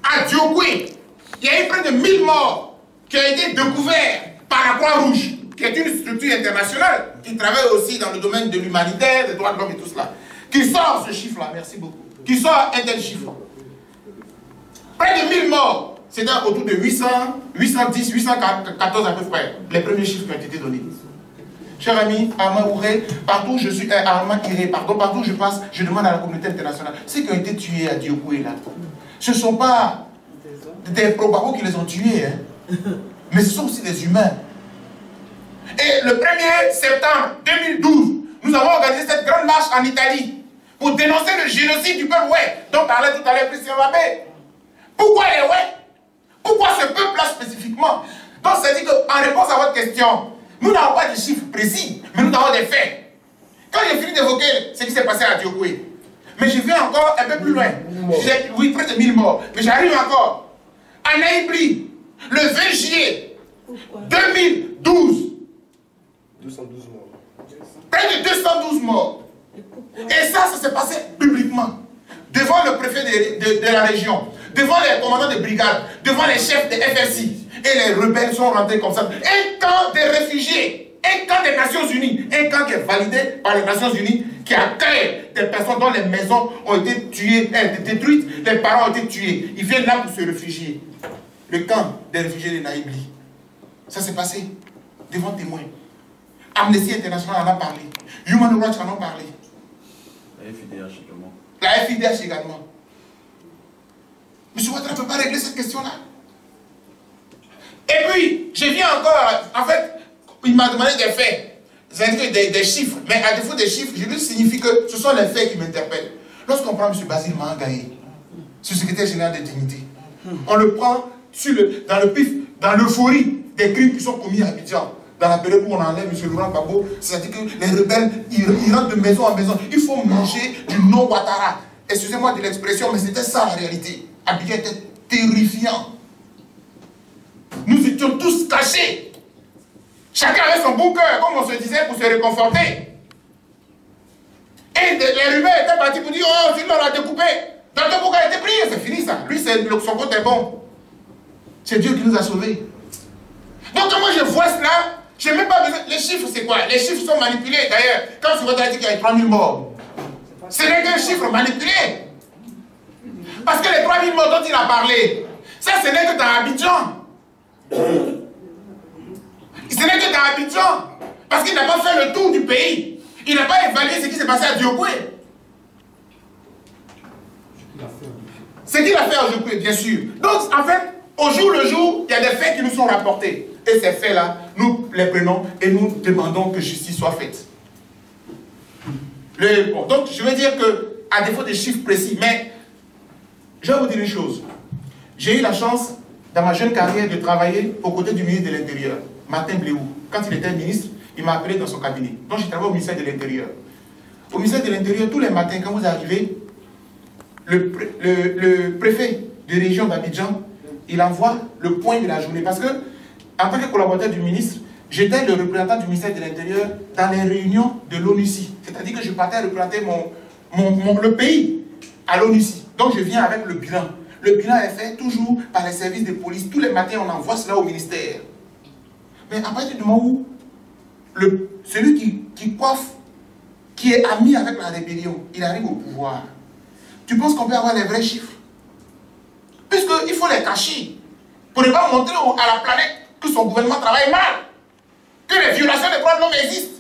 Speaker 2: à Diogoué, il y a eu près de 1000 morts qui ont été découverts par la Croix-Rouge, qui est une structure internationale qui travaille aussi dans le domaine de l'humanitaire, des droits de l'homme et tout cela, qui sort ce chiffre-là, merci beaucoup, qui sort un tel chiffre. Près de 1000 morts, c'est autour de 800, 810, 814 à peu près, les premiers chiffres qui ont été donnés. Cher ami, Armand Ouré, partout où je suis, Armand Iré, pardon, partout où je passe, je demande à la communauté internationale, ceux qui ont été tués à Diogoué là, ce ne sont pas des probabos qui les ont tués, hein, mais ce sont aussi des humains. Et le 1er septembre 2012, nous avons organisé cette grande marche en Italie pour dénoncer le génocide du peuple Oué, dont parlait tout à l'heure Christian Vabé. Pourquoi les Oué? Pourquoi ce peuple-là spécifiquement? Donc, c'est-à-dire qu'en réponse à votre question, nous n'avons pas de chiffres précis, mais nous avons des faits. Quand j'ai fini d'évoquer ce qui s'est passé à Diogoué, mais je vais encore un peu plus loin. Oui, près de 1000 morts. Mais j'arrive encore. À Naïbli, le 20 juillet 2012,
Speaker 3: 212 morts.
Speaker 2: Près de 212 morts. Et ça s'est passé publiquement. Devant le préfet de la région, devant les commandants de brigade, devant les chefs des FSI. Et les rebelles sont rentrés comme ça. Un camp de réfugiés un camp des Nations Unies, un camp qui est validé par les Nations Unies, qui accueille des personnes dont les maisons ont été tuées, détruites, les parents ont été tués. Ils viennent là pour se réfugier. Le camp des réfugiés de Naïbli. Ça s'est passé devant témoins. Amnesty International en a parlé. Human Rights en a parlé.
Speaker 4: La FIDH également.
Speaker 2: La FIDH également. M. Ouattara ne peut pas régler cette question-là. Et puis, je viens encore, en fait, il m'a demandé des faits, des chiffres. Mais à défaut des chiffres, je lui signifie que ce sont les faits qui m'interpellent. Lorsqu'on prend M. Basile Mahangaye, secrétaire général des dignités, on le prend dans le pif, dans l'euphorie des crimes qui sont commis à Abidjan. Dans la période où on enlève M. Laurent Gbagbo, c'est-à-dire que les rebelles, ils rentrent de maison en maison. Il faut manger du non-Ouattara. Excusez-moi de l'expression, mais c'était ça la réalité. Abidjan était terrifiant. Nous étions tous cachés. Chacun avait son bon cœur, comme on se disait, pour se réconforter. Et les rebelles étaient partis pour dire, oh, sinon on l'a découpé. Dr Bouka a été prié, c'est fini ça. Lui, son compte est bon. C'est Dieu qui nous a sauvés. Donc quand moi je vois cela, je n'ai même pas besoin. Les chiffres, c'est quoi? Les chiffres sont manipulés. D'ailleurs, quand je vous ai dit qu'il y a 3000 morts, ce n'est qu'un chiffre manipulé. Parce que les 3000 morts dont il a parlé, ça ce n'est que dans Abidjan. Ce n'est que dans Abidjan. Parce qu'il n'a pas fait le tour du pays. Il n'a pas évalué ce qui s'est passé à Diokwe. Ce qu'il a fait à Diokwe, bien sûr. Donc, en fait, au jour le jour, il y a des faits qui nous sont rapportés. Et ces faits-là, nous les prenons et nous demandons que justice soit faite. Donc, je veux dire que, à défaut des chiffres précis, mais je vais vous dire une chose. J'ai eu la chance, dans ma jeune carrière, de travailler aux côtés du ministre de l'Intérieur, Martin Bléou. Quand il était ministre, il m'a appelé dans son cabinet. Donc, j'ai travaillé au ministère de l'Intérieur. Au ministère de l'Intérieur, tous les matins, quand vous arrivez, le préfet de région d'Abidjan, il envoie le point de la journée. Parce que, en tant que collaborateur du ministre, j'étais le représentant du ministère de l'Intérieur dans les réunions de l'ONUCI. C'est-à-dire que je partais représenter le pays à l'ONUCI. Donc je viens avec le bilan. Le bilan est fait toujours par les services de police. Tous les matins, on envoie cela au ministère. Mais à partir du moment où celui qui coiffe, qui est ami avec la rébellion, il arrive au pouvoir, tu penses qu'on peut avoir les vrais chiffres? Puisqu'il faut les cacher pour ne pas montrer à la planète que son gouvernement travaille mal, que les violations des droits de l'homme existent.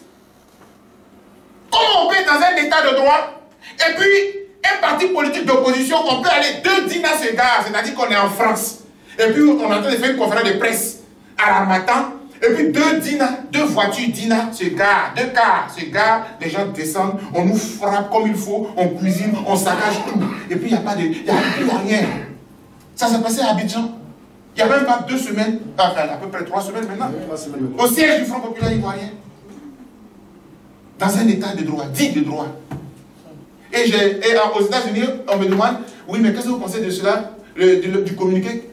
Speaker 2: Comment on peut être dans un état de droit et puis un parti politique d'opposition, on peut aller 2 dîners se gare, c'est-à-dire qu'on est en France, et puis on est en train de faire une conférence de presse à l'Harmattan, et puis 2 voitures dîners se garent, 2 cars se garent, les gens descendent, on nous frappe comme il faut, on cuisine, on saccage tout, et puis il n'y a pas de, il n'y a rien. Ça s'est passé à Abidjan. Il n'y a même pas 2 semaines, enfin à peu près 3 semaines maintenant, au siège du Front Populaire Ivoirien. Dans un état de droit, dit de droit. Et aux États-Unis, on me demande, oui, mais qu'est-ce que vous pensez de cela, du communiqué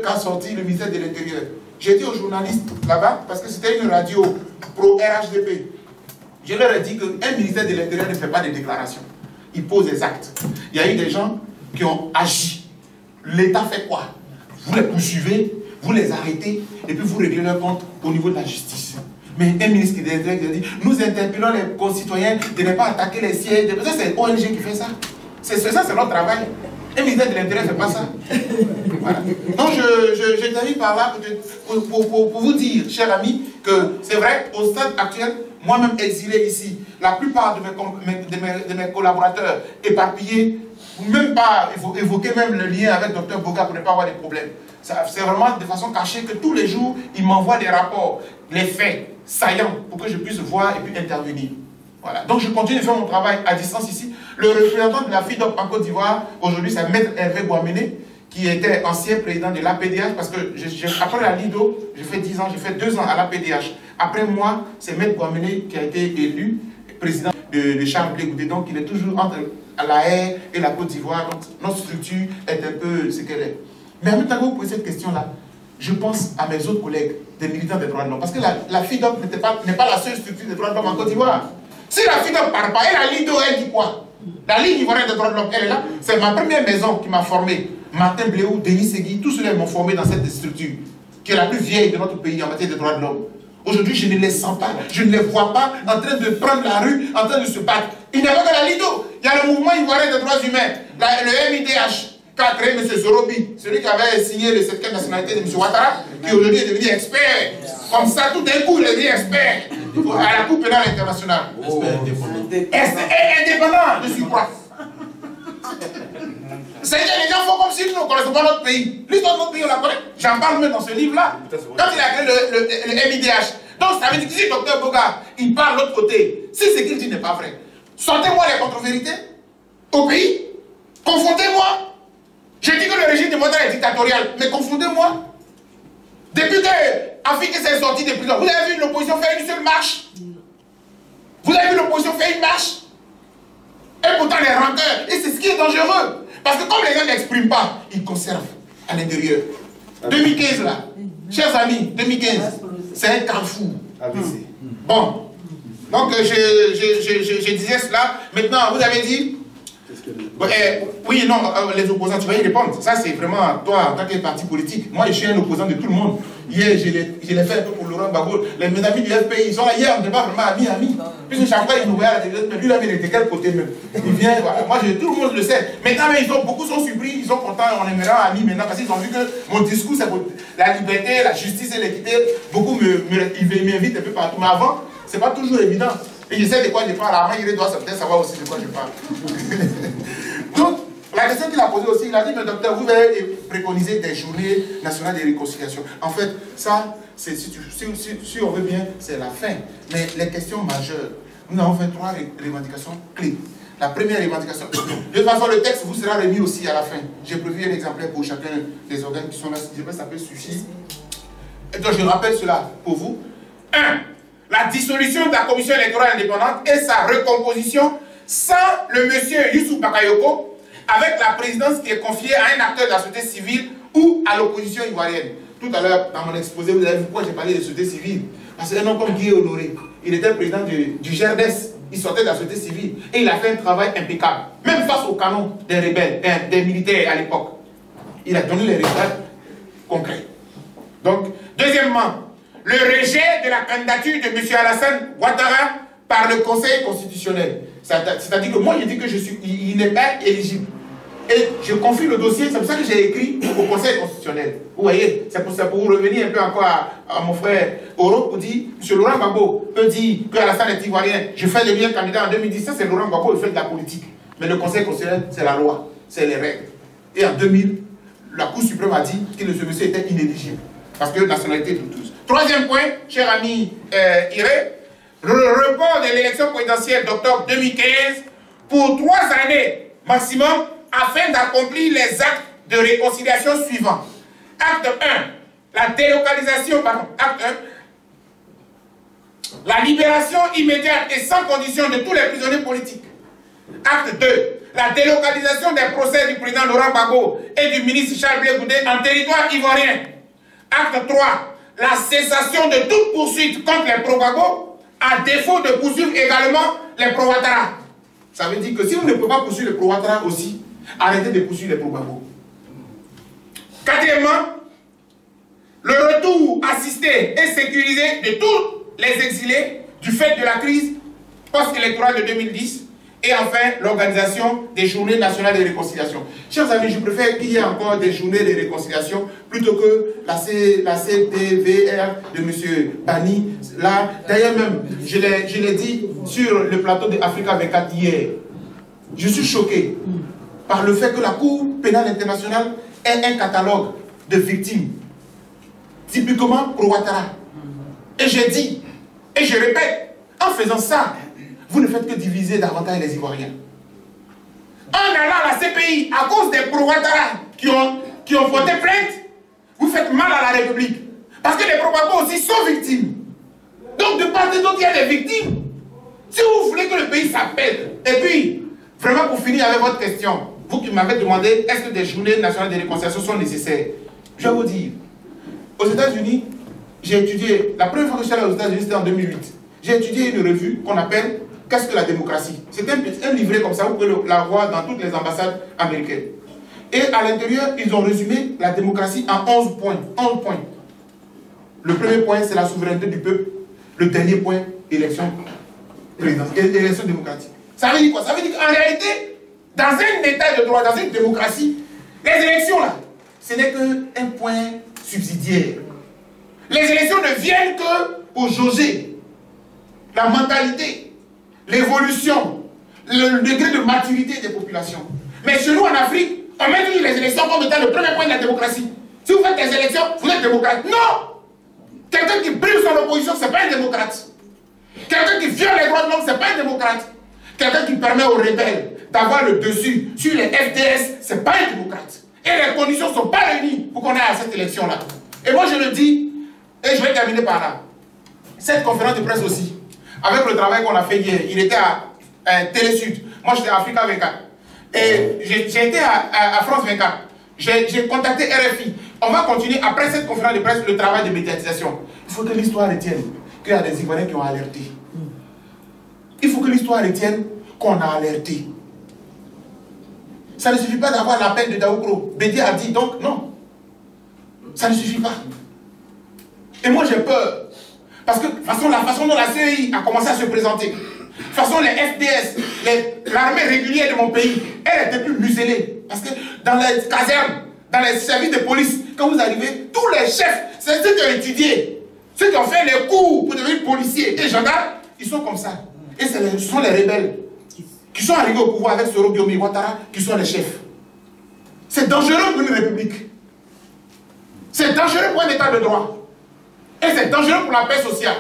Speaker 2: qu'a sorti le ministère de l'Intérieur? J'ai dit aux journalistes là-bas, parce que c'était une radio pro-RHDP, je leur ai dit qu'un ministère de l'Intérieur ne fait pas de déclarations. Il pose des actes. Il y a eu des gens qui ont agi. L'État fait quoi? Vous les poursuivez, vous les arrêtez, et puis vous réglez leur compte au niveau de la justice. Mais un ministre qui dit, nous interpellons les concitoyens de ne pas attaquer les sièges. Ça, c'est l'ONG qui fait ça. Ça, c'est notre travail. Un ministère de l'Intérieur ne fait pas ça. Voilà. Donc, je termine par là pour vous dire, chers amis, que c'est vrai, au stade actuel, moi-même exilé ici, la plupart de mes collaborateurs éparpillés, même pas évoquer même le lien avec Dr Boga pour ne pas avoir des problèmes. C'est vraiment de façon cachée que tous les jours, il m'envoie des rapports, les faits saillants, pour que je puisse voir et puis intervenir. Voilà. Donc je continue de faire mon travail à distance ici. Le représentant de la FIDOP en Côte d'Ivoire, aujourd'hui, c'est Maître Hervé Guaméné, qui était ancien président de l'APDH, parce que après la LIDO, j'ai fait 10 ans, j'ai fait 2 ans à l'APDH. Après moi, c'est Maître Guaméné qui a été élu président de Charles Blé Goudé. Donc il est toujours entre la Haye et la Côte d'Ivoire. Donc notre structure est un peu ce qu'elle est. Mais en même temps que vous posez cette question-là, je pense à mes autres collègues, des militants des droits de l'homme. Parce que la FIDOP n'est pas la seule structure des droits de l'homme en Côte d'Ivoire. Si la FIDOP ne parle pas, et la LIDO, elle dit quoi? La Ligue ivoirienne des droits de l'homme, elle est là. C'est ma première maison qui m'a formé. Martin Bléou, Denis Segui, tous ceux-là m'ont formé dans cette structure, qui est la plus vieille de notre pays en matière de droits de l'homme. Aujourd'hui, je ne les sens pas, je ne les vois pas en train de prendre la rue, en train de se battre. Il n'y a pas que la Lido, il y a le mouvement ivoirien des droits humains, le MIDH, qu'a créé M. Zorobi, celui qui avait signé le certificat de nationalité de M. Ouattara, qui aujourd'hui est devenu expert. Comme ça, tout d'un coup, il est devenu expert à la Cour pénale internationale. Indépendant de surcroît. C'est-à-dire les gens font comme s'ils ne connaissent pas notre pays. L'histoire de notre pays, on la connaît. J'en parle même dans ce livre-là. Quand il a créé le MIDH. Donc ça veut dire que si le docteur Boga, il parle de l'autre côté, si ce qu'il dit n'est pas vrai, sortez-moi les contre-vérités au pays. Confrontez-moi. Je dis que le régime de Ouattara est dictatorial, mais confondez-moi. Depuis que Afrique s'est sortie des prisons, vous avez vu l'opposition faire une seule marche? Vous avez vu l'opposition faire une marche? Et pourtant les rancœurs, et c'est ce qui est dangereux. Parce que comme les gens n'expriment pas, ils conservent à l'intérieur. 2015 là, chers amis, 2015, c'est un carrefour. Bon, donc je disais cela. Maintenant, vous avez dit... oui, non, les opposants, tu vas y répondre. Ça, c'est vraiment toi, en tant que parti politique. Moi, je suis un opposant de tout le monde. Hier, je l'ai fait un peu pour Laurent Gbagbo. Les mes amis du FPI, ils sont là. Hier, on n'était pas vraiment amis. Puisque chaque fois, ils nous voyaient à la télévision. Mais lui, là, il était quel côté même? Il vient, voilà. Moi, tout le monde le sait. Maintenant, beaucoup sont surpris, ils sont contents, on est maintenant amis maintenant, parce qu'ils ont vu que mon discours, c'est pour la liberté, la justice et l'équité. Beaucoup m'invitent un peu partout. Mais avant, c'est pas toujours évident. Et je sais de quoi je parle. Avant, il doit peut-être savoir aussi de quoi je parle. Donc, la question qu'il a posée aussi, il a dit, mais docteur, vous allez préconiser des journées nationales de réconciliation. En fait, ça, si on veut bien, c'est la fin. Mais les questions majeures, nous avons fait 3 revendications clés. La première revendication, de toute façon, le texte vous sera remis aussi à la fin. J'ai prévu un exemplaire pour chacun des organes qui sont là. Je pense que ça peut suffire. Et donc, je rappelle cela pour vous. 1. La dissolution de la commission électorale indépendante et sa recomposition sans le monsieur Youssou Bakayoko, avec la présidence qui est confiée à un acteur de la société civile ou à l'opposition ivoirienne. Tout à l'heure, dans mon exposé, vous avez vu pourquoi j'ai parlé de société civile. Parce qu'un homme comme Guy Honoré, il était président du GERDES, il sortait de la société civile et il a fait un travail impeccable, même face au canon des rebelles, des militaires à l'époque. Il a donné les résultats concrets. Donc, deuxièmement, le rejet de la candidature de M. Alassane Ouattara par le Conseil constitutionnel. C'est-à-dire que moi, je dis que il n'est pas éligible. Et je confie le dossier, c'est pour ça que j'ai écrit au Conseil constitutionnel. Vous voyez, c'est pour revenir un peu encore à mon frère Oro, pour dire, M. Laurent Gbagbo peut dire que Alassane est ivoirien. Je fais le lien candidat en 2017, c'est Laurent Gbagbo, il fait de la politique. Mais le Conseil constitutionnel, c'est la loi, c'est les règles. Et en 2000, la Cour suprême a dit que ce monsieur était inéligible. Parce que nationalité de tous. Troisième point, cher ami Iré, le report de l'élection présidentielle d'octobre 2015 pour 3 années maximum afin d'accomplir les actes de réconciliation suivants. Acte 1, la délocalisation, pardon, acte 1, la libération immédiate et sans condition de tous les prisonniers politiques. Acte 2, la délocalisation des procès du président Laurent Gbagbo et du ministre Charles Blé Goudé en territoire ivoirien. Acte 3, la cessation de toute poursuite contre les pro-Gbagbo, à défaut de poursuivre également les pro-Ouattara. Ça veut dire que si vous ne pouvez pas poursuivre les pro-Ouattara aussi, arrêtez de poursuivre les pro-Gbagbo. Quatrièmement, le retour assisté et sécurisé de tous les exilés du fait de la crise post-électorale de 2010. Et enfin, l'organisation des journées nationales de réconciliation. Chers amis, je préfère qu'il y ait encore des journées de réconciliation plutôt que la CDVR de M. Bani. Là, d'ailleurs même, je l'ai dit sur le plateau de Africa 24 hier. Je suis choqué par le fait que la Cour pénale internationale ait un catalogue de victimes, typiquement pour Ouattara. Et j'ai dit, et je répète, en faisant ça, vous ne faites que diviser davantage les Ivoiriens. En allant à la CPI, à cause des pro-Ouattara qui ont porté plainte, vous faites mal à la République. Parce que les pro-Gbagbo aussi sont victimes. Donc de part et d'autre, il y a des victimes. Si vous voulez que le pays s'appelle, et puis, vraiment pour finir avec votre question, vous qui m'avez demandé, est-ce que des journées nationales de réconciliation sont nécessaires? Je vais vous dire, aux États-Unis, j'ai étudié, la première fois que je suis allé aux États-Unis, c'était en 2008. J'ai étudié une revue qu'on appelle Qu'est-ce que la démocratie? C'est un livret comme ça, vous pouvez la voir dans toutes les ambassades américaines. Et à l'intérieur, ils ont résumé la démocratie en 11 points. 11 points. Le premier point, c'est la souveraineté du peuple. Le dernier point, élection présidentielle, élection démocratique. Ça veut dire quoi? Ça veut dire qu'en réalité, dans un état de droit, dans une démocratie, les élections là, ce n'est qu'un point subsidiaire. Les élections ne viennent que pour jauger la mentalité, l'évolution, le degré de maturité des populations. Mais chez nous en Afrique, on met toujours les élections comme étant le premier point de la démocratie. Si vous faites des élections, vous êtes démocrate. Non! Quelqu'un qui brille son opposition, ce n'est pas un démocrate. Quelqu'un qui viole les droits de l'homme, ce n'est pas un démocrate. Quelqu'un qui permet aux rebelles d'avoir le dessus sur les FDS, ce n'est pas un démocrate. Et les conditions ne sont pas réunies pour qu'on aille à cette élection-là. Et moi je le dis, et je vais terminer par là. Cette conférence de presse aussi, avec le travail qu'on a fait hier, il était à Télé-Sud. Moi j'étais à Africa 24. Et j'ai été à France 24. J'ai contacté RFI. On va continuer après cette conférence de presse le travail de médiatisation. Il faut que l'histoire retienne qu'il y a des Ivoiriens qui ont alerté. Il faut que l'histoire retienne qu'on a alerté. Ça ne suffit pas d'avoir l'appel de Daoukro. Bédié a dit donc non. Ça ne suffit pas. Et moi j'ai peur. Parce que la façon dont la CEI a commencé à se présenter, de toute façon les FDS, l'armée régulière de mon pays, elle était plus muselée. Parce que dans les casernes, dans les services de police, quand vous arrivez, tous les chefs, c'est ceux qui ont étudié, ceux qui ont fait les cours pour devenir policiers et gendarmes, ils sont comme ça. Et ce sont les rebelles qui sont arrivés au pouvoir avec Soro Guillaume Ouattara, qui sont les chefs. C'est dangereux pour une république. C'est dangereux pour un état de droit. Et c'est dangereux pour la paix sociale.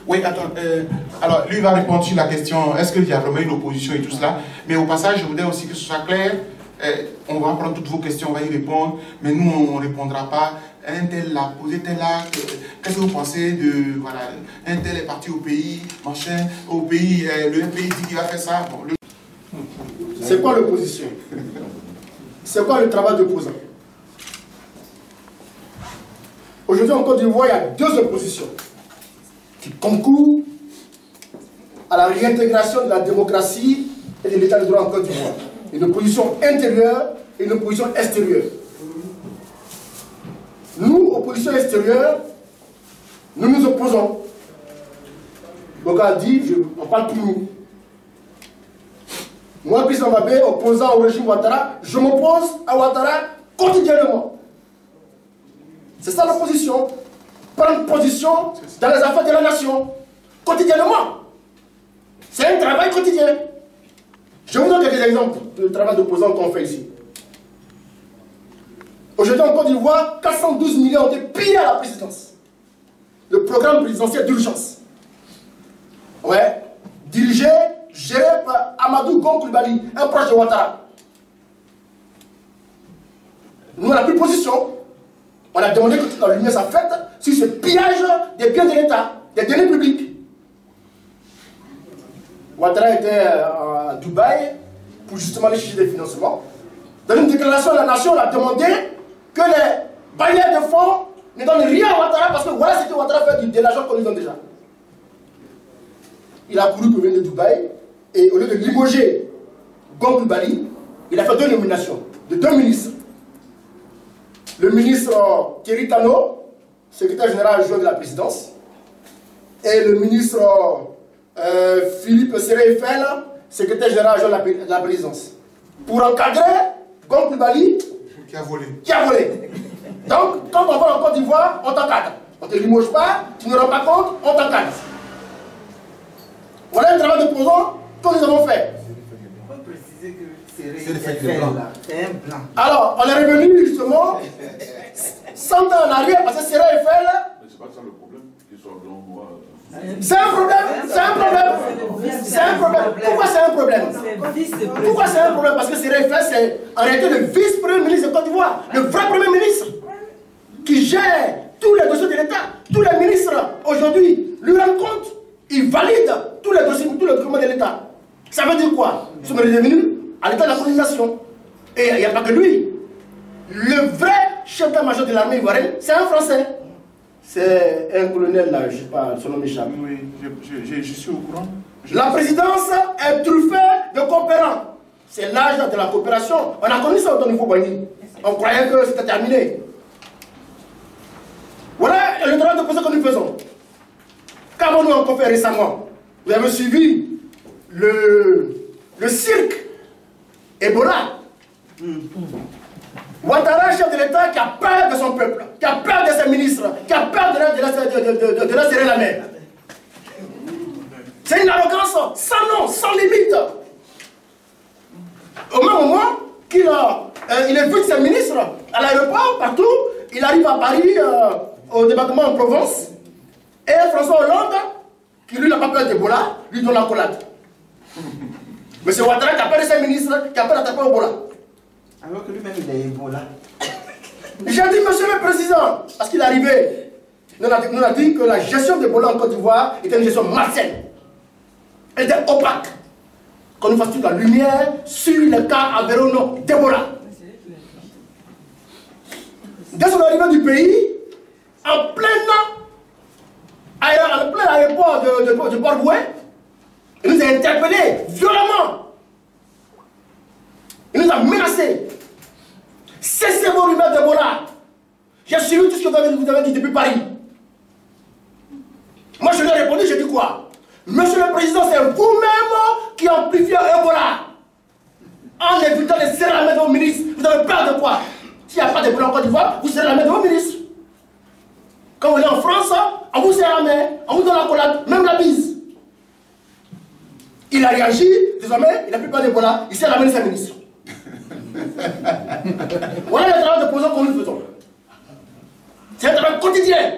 Speaker 2: Oui, attends. Alors, lui va répondre sur la question, est-ce qu'il y a vraiment une opposition et tout cela. Mais au passage, je voudrais aussi que ce soit clair. On va prendre toutes vos questions, on va y répondre. Mais nous, on ne répondra pas. Un tel l'a posé, tel là. Qu'est-ce que vous pensez de... Voilà, un tel est parti au pays, machin. Au pays, le pays dit qu'il va faire ça. Bon,
Speaker 3: C'est quoi l'opposition? C'est quoi le travail d'opposant? Aujourd'hui, en Côte d'Ivoire, il y a deux oppositions qui concourent à la réintégration de la démocratie et de l'état de droit en Côte d'Ivoire. Une opposition intérieure et une opposition extérieure. Nous, opposition extérieure, nous nous opposons. Donc on dit, on parle pour nous. Moi, Christian Vabé, opposant au régime Ouattara, je m'oppose à Ouattara quotidiennement. C'est ça l'opposition. Prendre position dans les affaires de la nation. Quotidiennement. C'est un travail quotidien. Je vous donne quelques exemples du travail d'opposants qu'on fait ici. Aujourd'hui en Côte d'Ivoire, 412 millions ont été pillés à la présidence. Le programme présidentiel d'urgence. Ouais. Dirigé, géré par Amadou Gon Coulibaly, un proche de Ouattara. Nous, on a pris position. On a demandé que toute la lumière soit faite sur ce pillage des biens de l'État, des deniers publics. Ouattara était à Dubaï pour justement aller chercher des financements. Dans une déclaration de la nation, on a demandé que les bailleurs de fonds ne donnent rien à Ouattara parce que voilà ce que Ouattara fait de l'argent qu'on lui donne déjà. Il a couru pour venir de Dubaï et au lieu de limoger Gon Coulibaly, il a fait deux nominations de deux ministres. Le ministre Thierry Tano, secrétaire général adjoint de la présidence, et le ministre Philippe Seré-Eiffel, secrétaire général adjoint de la présidence. Pour encadrer Gon Coulibaly
Speaker 2: qui a volé.
Speaker 3: Donc, quand on va en Côte d'Ivoire, on t'encadre. On ne te limoge pas, tu ne rends pas compte, on t'encadre. Voilà un travail de posant que nous avons fait.
Speaker 5: Il faut préciser que c'est un blanc.
Speaker 3: Alors, on est revenu justement 100 ans en arrière parce que Seré Eiffel.
Speaker 4: Mais c'est pas ça le problème, qu'il soit blanc, noir.
Speaker 3: C'est un problème, c'est un problème. C'est un problème. Pourquoi c'est un problème? Pourquoi c'est un problème? Parce que Seré Eiffel, c'est en réalité le vice-premier ministre de Côte d'Ivoire, le vrai premier ministre, qui gère tous les dossiers de l'État. Tous les ministres aujourd'hui lui rendent compte, il valide tous les dossiers, tous les documents de l'État. Ça veut dire quoi? Nous sommes revenus à l'état de la colonisation. Et il n'y a pas que lui. Le vrai chef d'état-major de l'armée ivoirienne, c'est un Français. C'est un colonel là, je ne sais pas, son nom m'échappe.
Speaker 2: Oui, je suis au courant.
Speaker 3: La présidence est truffée de coopérants. C'est l'âge de la coopération. On a connu ça au niveau Bangui. On croyait que c'était terminé. Voilà le travail de procès que nous faisons. Qu'avons-nous encore fait récemment? Vous avez suivi le cirque Ebola. Ouattara, chef de l'État, qui a peur de son peuple, qui a peur de ses ministres, qui a peur de la serrer la main. C'est une arrogance sans nom, sans limite. Au même moment qu'il il évite ses ministres à l'aéroport, partout, il arrive à Paris, au département en Provence, et François Hollande, qui lui n'a pas peur d'Ebola, lui donne la collade. Mais c'est Ouattara qui a peur de ses ministres, qui a peur d'attaquer Ebola.
Speaker 5: Alors que lui-même il est Ebola.
Speaker 3: J'ai dit, monsieur le président, parce qu'il est arrivé, nous a dit que la gestion d'Ebola en Côte d'Ivoire était une gestion malsaine. Elle était opaque. Qu'on nous fasse toute la lumière sur le cas avéré ou non d'Ebola. Dès son arrivée du pays, en plein aéroport de Port-Boué, il nous a interpellés violemment. Il nous a menacés. Cessez vos rumeurs d'Ebola. J'ai suivi tout ce que vous avez dit depuis Paris. Moi je lui ai répondu, j'ai dit quoi? Monsieur le Président, c'est vous-même qui amplifiez Ebola. En évitant de serrer la main de vos ministres. Vous avez peur de quoi? S'il n'y a pas d'Ebola en Côte d'Ivoire, vous serrez la main de vos ministres. Quand vous allez en France, on vous serre la main, on vous donne la collade, même la bise. Il a réagi, désormais, il n'a plus peur d'Ebola, il serre la main de ses ministres. Voilà le travail de opposants que nous faisons. C'est un travail quotidien.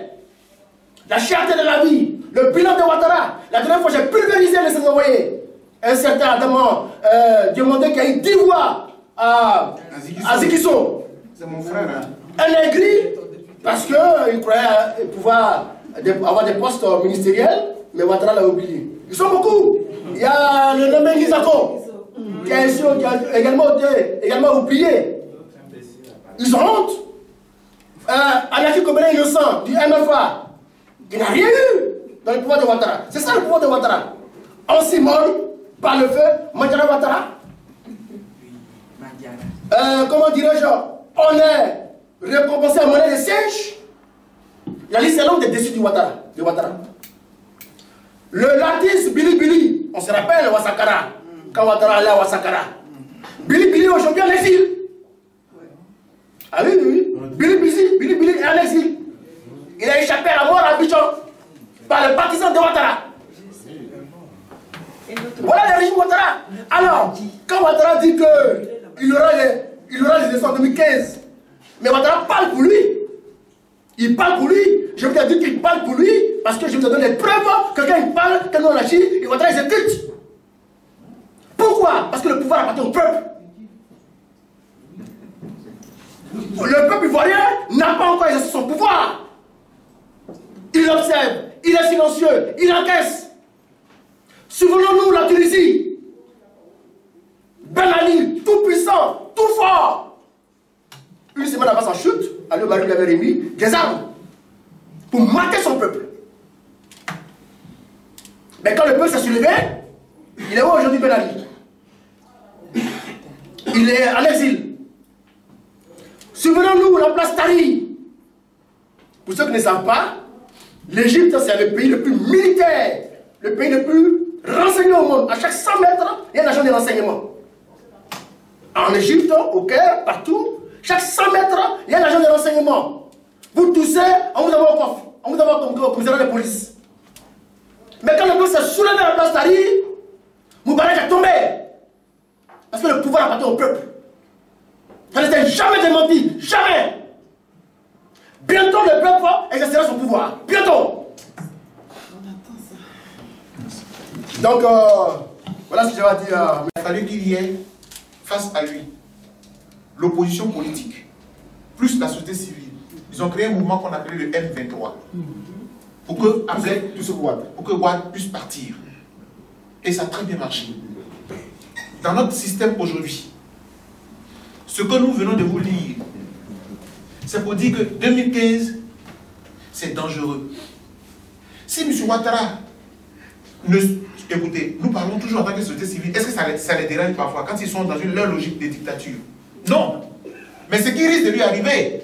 Speaker 3: La cherté de la vie, le bilan de Ouattara. La dernière fois, j'ai pulvérisé les envoyés. Un certain Adamant demandé qu'il y ait 10 voix à Zikisso.
Speaker 2: C'est mon frère. Hein.
Speaker 3: Un aigri, parce qu'il croyait pouvoir avoir des postes ministériels, mais Ouattara l'a oublié. Ils sont beaucoup. Il y a le nommé Nizako, qui a également oublié. Ils ont honte. Anaki Kobele innocent, du MFA, il n'a rien eu dans le pouvoir de Ouattara. C'est ça le pouvoir de Ouattara. On s'immole par le feu, Madjara Ouattara. Comment dirais-je? On est récompensé à monnaie de siège. La liste est longue des déçus de Ouattara. Le l'artiste Billy Billy, on se rappelle Ouassakara, quand Ouattara allait à Ouassakara. Billy Billy aujourd'hui en exil. Ah oui, oui. Billy Billy est en exil. Il a échappé à la mort à Abidjan par les partisans de Ouattara. Voilà le régime Ouattara. Alors, quand Ouattara dit qu'il aura les élections en 2015, mais Ouattara parle pour lui. Il parle pour lui. Je vous ai dit qu'il parle pour lui parce que je vous ai donné des preuves que quand il parle, quand on agit, et Ouattara exécute. Pourquoi? Parce que le pouvoir appartient au peuple. Le peuple ivoirien n'a pas encore exercé son pouvoir. Il observe, il est silencieux, il encaisse. Souvenons-nous la Tunisie. Ben Ali, tout puissant, tout fort. Une semaine avant sa chute, Ali Mari lui avait remis des armes pour mater son peuple. Mais quand le peuple s'est soulevé, il est où aujourd'hui Ben Ali? Il est en exil. Souvenons-nous la place Tahrir. Pour ceux qui ne savent pas, l'Égypte c'est le pays le plus militaire, le pays le plus renseigné au monde. À chaque 100 mètres, il y a un agent de renseignement. En Égypte, au Caire, partout, chaque 100 mètres, il y a un agent de renseignement. Vous toussez, on vous envoie au coffre, on vous envoie au commissariat de police. Mais quand le peuple s'est soulevé à la place Tahrir, Moubarak est tombé. Parce que le pouvoir appartient au peuple. Ça ne s'est jamais démenti, jamais. Bientôt le peuple exercera son pouvoir. Bientôt. Donc, voilà ce que j'avais à dire.
Speaker 2: Il a fallu qu'il y ait face à lui l'opposition politique, plus la société civile. Ils ont créé un mouvement qu'on appelait le M23. Pour que, après, pour que Ouad puisse partir. Et ça a très bien marché. Dans notre système aujourd'hui, ce que nous venons de vous lire, c'est pour dire que 2015, c'est dangereux. Si M. Ouattara écoutez, nous parlons toujours en tant que société civile. Est-ce que ça les dérange parfois quand ils sont dans leur logique de dictature? Non. Mais ce qui risque de lui arriver,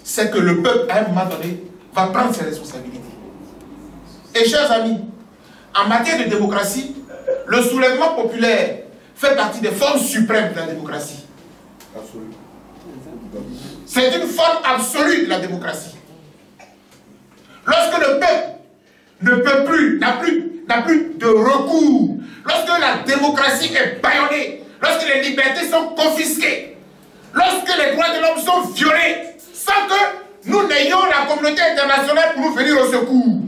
Speaker 2: c'est que le peuple, à un moment donné, va prendre ses responsabilités. Et chers amis, en matière de démocratie, le soulèvement populaire fait partie des formes suprêmes de la démocratie. C'est une forme absolue de la démocratie. Lorsque le peuple ne peut plus, n'a plus de recours, lorsque la démocratie est bâillonnée, lorsque les libertés sont confisquées, lorsque les droits de l'homme sont violés, sans que nous n'ayons la communauté internationale pour nous venir au secours.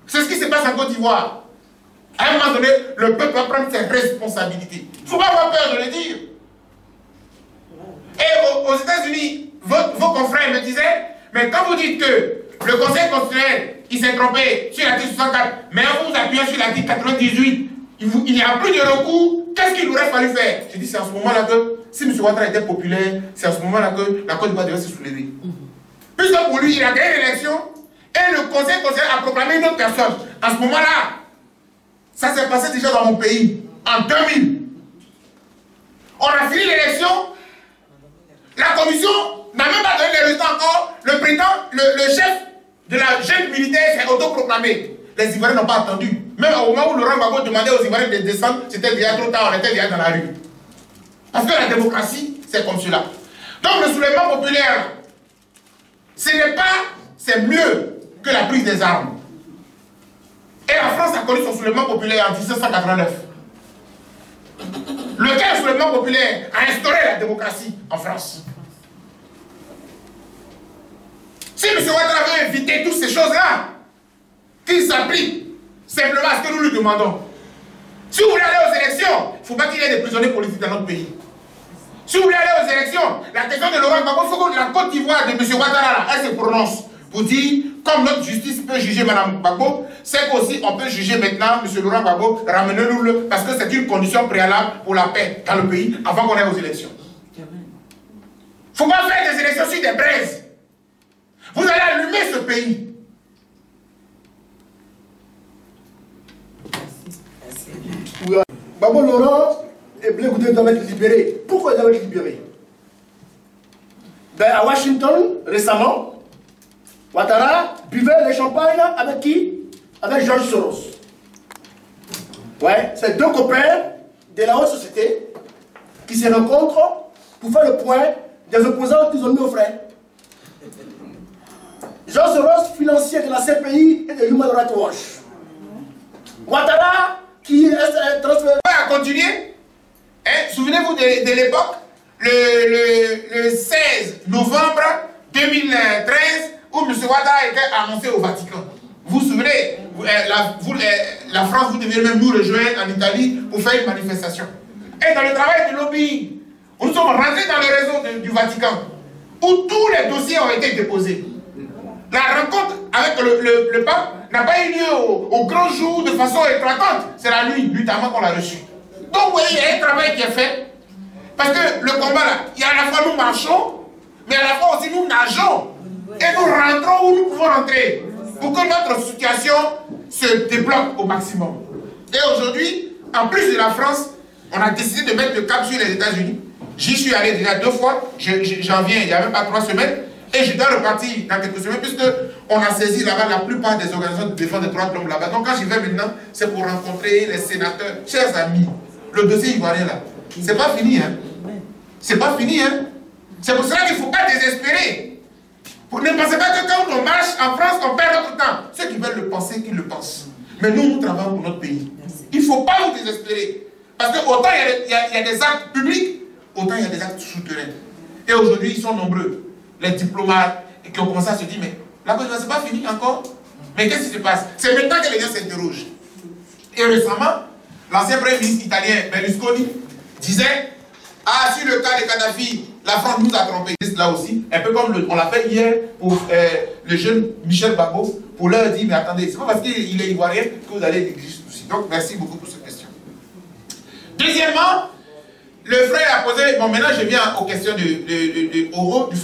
Speaker 2: C'est ce qui se passe en Côte d'Ivoire. À un moment donné, le peuple va prendre ses responsabilités. Il ne faut pas avoir peur de le dire. Et aux États-Unis, vos confrères me disaient, mais quand vous dites que le Conseil constitutionnel, il s'est trompé sur l'article 64, mais en vous appuyant sur l'article 98, il n'y a plus de recours, qu'est-ce qu'il aurait fallu faire? Je dis, c'est en ce moment-là que, si M. Ouattara était populaire, c'est en ce moment-là que la Côte d'Ivoire devait se soulever. Puisque pour lui, il a gagné l'élection, et le Conseil constitutionnel a proclamé une autre personne. En ce moment-là, ça s'est passé déjà dans mon pays, en 2000. On a fini l'élection, la commission n'a même pas donné les résultats encore, le président, le chef de la junte militaire s'est autoproclamé. Les Ivoiriens n'ont pas attendu. Même au moment où Laurent Gbagbo demandait aux Ivoiriens de descendre, c'était déjà trop tard, on était déjà dans la rue. Parce que la démocratie, c'est comme cela. Donc le soulèvement populaire, ce n'est pas, c'est mieux que la prise des armes. Et la France a connu son soulèvement populaire en 1789. Lequel soulèvement populaire a instauré la démocratie en France? Si M. Ouattara veut éviter toutes ces choses-là, qu'il s'applique simplement à ce que nous lui demandons. Si vous voulez aller aux élections, il ne faut pas qu'il y ait des prisonniers politiques dans notre pays. Si vous voulez aller aux élections, la question de Laurent Gbagbo, il faut que la Côte d'Ivoire de M. Ouattara, elle se prononce pour dire, comme notre justice peut juger Mme Gbagbo, c'est qu'aussi on peut juger maintenant M. Laurent Gbagbo, ramenez-nous-le, parce que c'est une condition préalable pour la paix dans le pays avant qu'on aille aux élections. Il ne faut pas faire des élections sur des braises. Vous allez allumer ce pays.
Speaker 3: Gbagbo Laurent et Blé Goudé doivent être libérés. Pourquoi ils doivent être libérés? Ben, à Washington, récemment, Ouattara buvait le champagne avec qui? Avec George Soros. Ouais, c'est deux copains de la haute société qui se rencontrent pour faire le point des opposants qu'ils ont mis au frais. George Soros, financier de la CPI et de Human Rights Watch. Ouattara, qui est transféré.
Speaker 2: On va continuer. Hein? Souvenez-vous de l'époque, le 16 novembre 2013, où M. Ouattara était annoncé au Vatican. Vous vous souvenez, la France, vous devez même nous rejoindre en Italie pour faire une manifestation. Et dans le travail du lobbying, nous sommes rentrés dans le réseau du Vatican, où tous les dossiers ont été déposés. La rencontre avec le pape n'a pas eu lieu au grand jour de façon éclatante. C'est la nuit, notamment qu'on l'a reçu. Donc, vous voyez, il y a un travail qui est fait. Parce que le combat là, il y a à la fois nous marchons, mais à la fois aussi nous nageons. Et nous rentrons où nous pouvons rentrer. Pour que notre situation se débloque au maximum. Et aujourd'hui, en plus de la France, on a décidé de mettre le cap sur les États-Unis. J'y suis allé déjà 2 fois. J'en viens il n'y a même pas 3 semaines. Et je dois repartir dans quelques semaines, puisqu'on a saisi là-bas la plupart des organisations de défense des droits de l'homme là-bas. Donc quand j'y vais maintenant, c'est pour rencontrer les sénateurs. Chers amis, le dossier ivoirien là, c'est pas fini, hein. C'est pas fini, hein. C'est pour cela qu'il ne faut pas désespérer. Vous ne pensez pas que quand on marche en France, on perd notre temps. Ceux qui veulent le penser, qu'ils le pensent. Mais nous, nous travaillons pour notre pays. Il ne faut pas vous désespérer. Parce que autant il y a des actes publics, autant il y a des actes souterrains. Et aujourd'hui, ils sont nombreux. Les diplomates qui ont commencé à se dire, mais la Côte d'Ivoire, c'est pas fini encore. Mais qu'est-ce qui se passe? C'est maintenant que les gens s'interrogent. Et récemment, l'ancien premier ministre italien Berlusconi disait, ah, sur le cas de Kadhafi, la France nous a trompés. Là aussi, un peu comme on l'a fait hier pour le jeune Michel Gbagbo, pour leur dire, mais attendez, c'est pas parce qu'il est ivoirien que vous allez négliger ceci. Donc, merci beaucoup pour cette question. Deuxièmement, le frère a posé, bon maintenant je viens aux questions du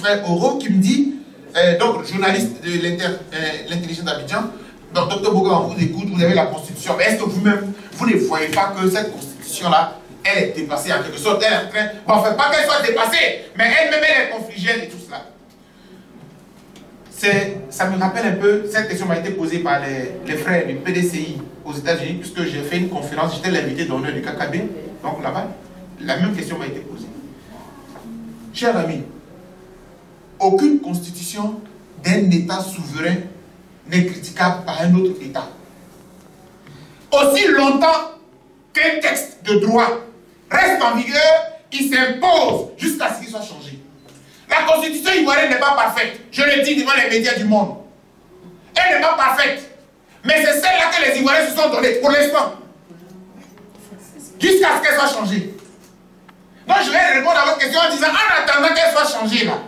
Speaker 2: frère Oro qui me dit, donc journaliste de l'intelligence d'Abidjan, Donc, Dr Boga, on vous écoute, vous avez la Constitution. Mais est-ce que vous-même, vous ne voyez pas que cette Constitution-là, elle est dépassée en quelque sorte? Elle est en train, bon, enfin, pas qu'elle soit dépassée, mais elle-même, elle est confligène et tout cela. Ça me rappelle un peu, cette question m'a été posée par les frères du PDCI aux États-Unis, puisque j'ai fait une conférence, j'étais l'invité d'honneur du KKB, donc là-bas, la même question m'a été posée. Chers amis, aucune constitution d'un État souverain n'est critiquable par un autre État. Aussi longtemps qu'un texte de droit reste en vigueur, il s'impose jusqu'à ce qu'il soit changé. La constitution ivoirienne n'est pas parfaite, je le dis devant les médias du monde. Elle n'est pas parfaite, mais c'est celle-là que les Ivoiriens se sont donnés pour l'instant, jusqu'à ce qu'elle soit changée. Donc je vais répondre à votre question en disant, en attendant qu'elle soit changée là,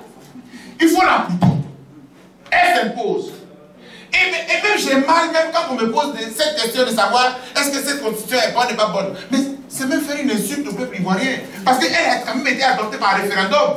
Speaker 2: il faut l'appliquer. Elle s'impose. Et même j'ai mal, même quand on me pose cette question de savoir est-ce que cette constitution est bonne ou pas bonne. Mais c'est même faire une insulte au peuple ivoirien. Parce qu'elle a quand même été adoptée par référendum.